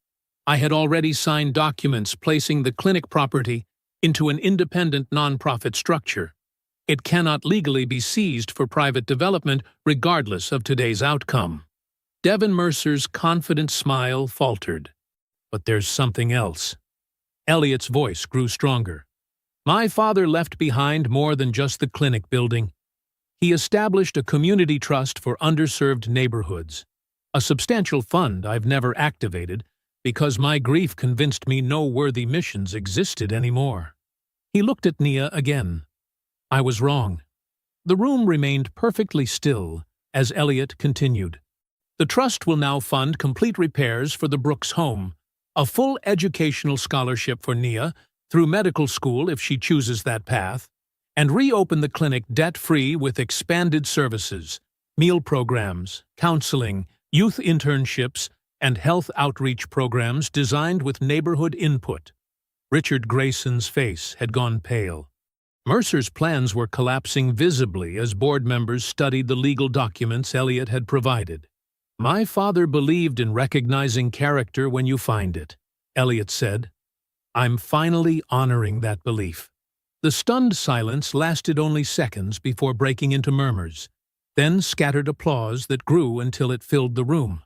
I had already signed documents placing the clinic property into an independent nonprofit structure. It cannot legally be seized for private development regardless of today's outcome. Devin Mercer's confident smile faltered. "But there's something else." Elliot's voice grew stronger. "My father left behind more than just the clinic building. He established a community trust for underserved neighborhoods, a substantial fund I've never activated because my grief convinced me no worthy missions existed anymore." He looked at Nia again. I was wrong. The room remained perfectly still as Elliot continued. "The trust will now fund complete repairs for the Brooks home, a full educational scholarship for Nia through medical school if she chooses that path, and reopen the clinic debt-free with expanded services, meal programs, counseling, youth internships, and health outreach programs designed with neighborhood input." Richard Grayson's face had gone pale. Mercer's plans were collapsing visibly as board members studied the legal documents Elliot had provided. "My father believed in recognizing character when you find it," Elliot said. "I'm finally honoring that belief." The stunned silence lasted only seconds before breaking into murmurs, then scattered applause that grew until it filled the room.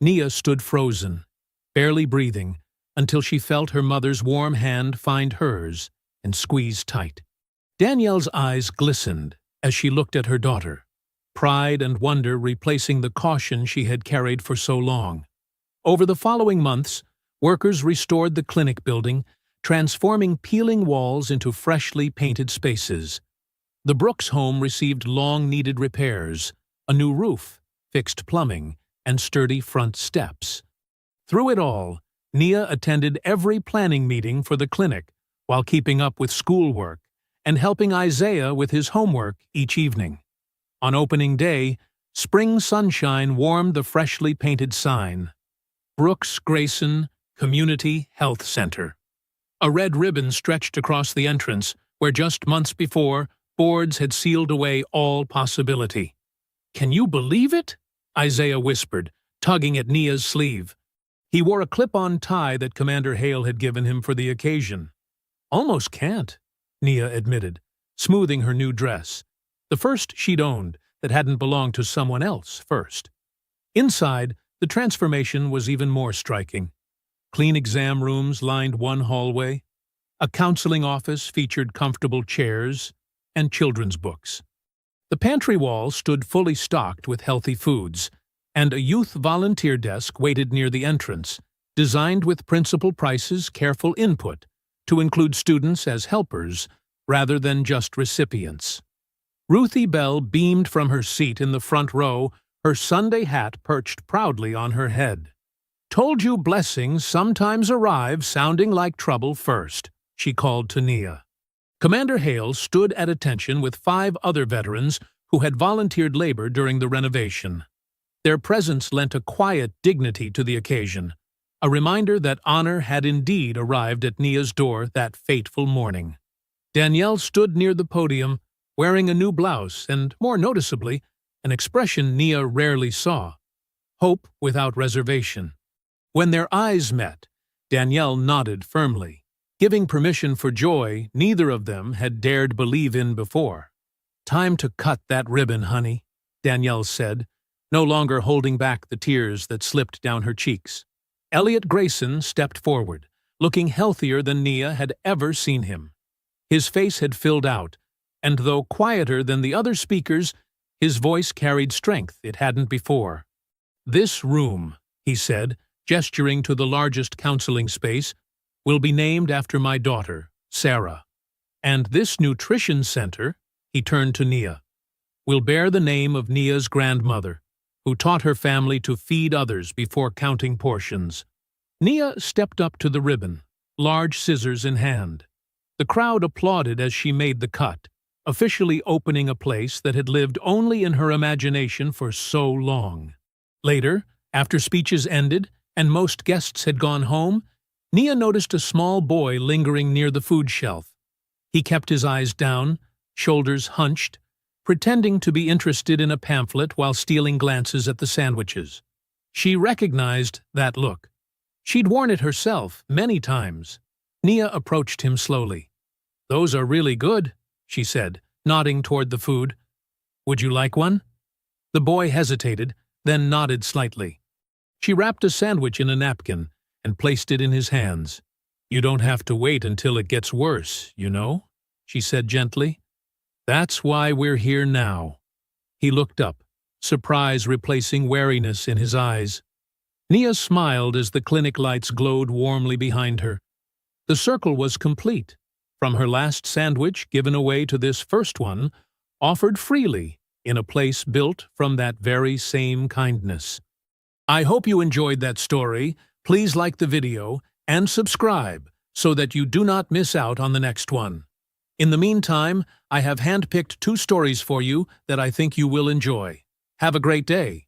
Nia stood frozen, barely breathing, until she felt her mother's warm hand find hers and squeeze tight. Danielle's eyes glistened as she looked at her daughter, pride and wonder replacing the caution she had carried for so long. Over the following months, workers restored the clinic building, transforming peeling walls into freshly painted spaces. The Brooks home received long-needed repairs, a new roof, fixed plumbing, and sturdy front steps. Through it all, Nia attended every planning meeting for the clinic while keeping up with schoolwork and helping Isaiah with his homework each evening. On opening day, spring sunshine warmed the freshly painted sign, "Brooks Grayson Community Health Center." A red ribbon stretched across the entrance, where just months before, boards had sealed away all possibility. "Can you believe it?" Isaiah whispered, tugging at Nia's sleeve. He wore a clip-on tie that Commander Hale had given him for the occasion. "Almost can't," Nia admitted, smoothing her new dress, the first she'd owned that hadn't belonged to someone else first. Inside, the transformation was even more striking. Clean exam rooms lined one hallway. A counseling office featured comfortable chairs and children's books. The pantry wall stood fully stocked with healthy foods, and a youth volunteer desk waited near the entrance, designed with Principal Price's careful input to include students as helpers rather than just recipients. Ruthie Bell beamed from her seat in the front row, her Sunday hat perched proudly on her head. "Told you blessings sometimes arrive sounding like trouble first," she called to Nia. Commander Hale stood at attention with 5 other veterans who had volunteered labor during the renovation. Their presence lent a quiet dignity to the occasion, a reminder that honor had indeed arrived at Nia's door that fateful morning. Danielle stood near the podium, wearing a new blouse and, more noticeably, an expression Nia rarely saw: hope without reservation. When their eyes met, Danielle nodded firmly, giving permission for joy neither of them had dared believe in before. "Time to cut that ribbon, honey," Danielle said, no longer holding back the tears that slipped down her cheeks. Elliot Grayson stepped forward, looking healthier than Nia had ever seen him. His face had filled out, and though quieter than the other speakers, his voice carried strength it hadn't before. "This room," he said, gesturing to the largest counseling space, "will be named after my daughter, Sarah. And this nutrition center," he turned to Nia, "will bear the name of Nia's grandmother, who taught her family to feed others before counting portions. Nia stepped up to the ribbon, large scissors in hand. The crowd applauded as she made the cut, officially opening a place that had lived only in her imagination for so long. Later, after speeches ended and most guests had gone home, Nia noticed a small boy lingering near the food shelf. He kept his eyes down, shoulders hunched, pretending to be interested in a pamphlet while stealing glances at the sandwiches. She recognized that look. She'd worn it herself many times. Nia approached him slowly. "Those are really good," she said, nodding toward the food. "Would you like one?" The boy hesitated, then nodded slightly. She wrapped a sandwich in a napkin and placed it in his hands. "You don't have to wait until it gets worse, you know," she said gently. "That's why we're here now." He looked up, surprise replacing wariness in his eyes. Nia smiled as the clinic lights glowed warmly behind her. The circle was complete, from her last sandwich given away to this first one, offered freely in a place built from that very same kindness. I hope you enjoyed that story. Please like the video and subscribe so that you do not miss out on the next one. In the meantime, I have handpicked 2 stories for you that I think you will enjoy. Have a great day.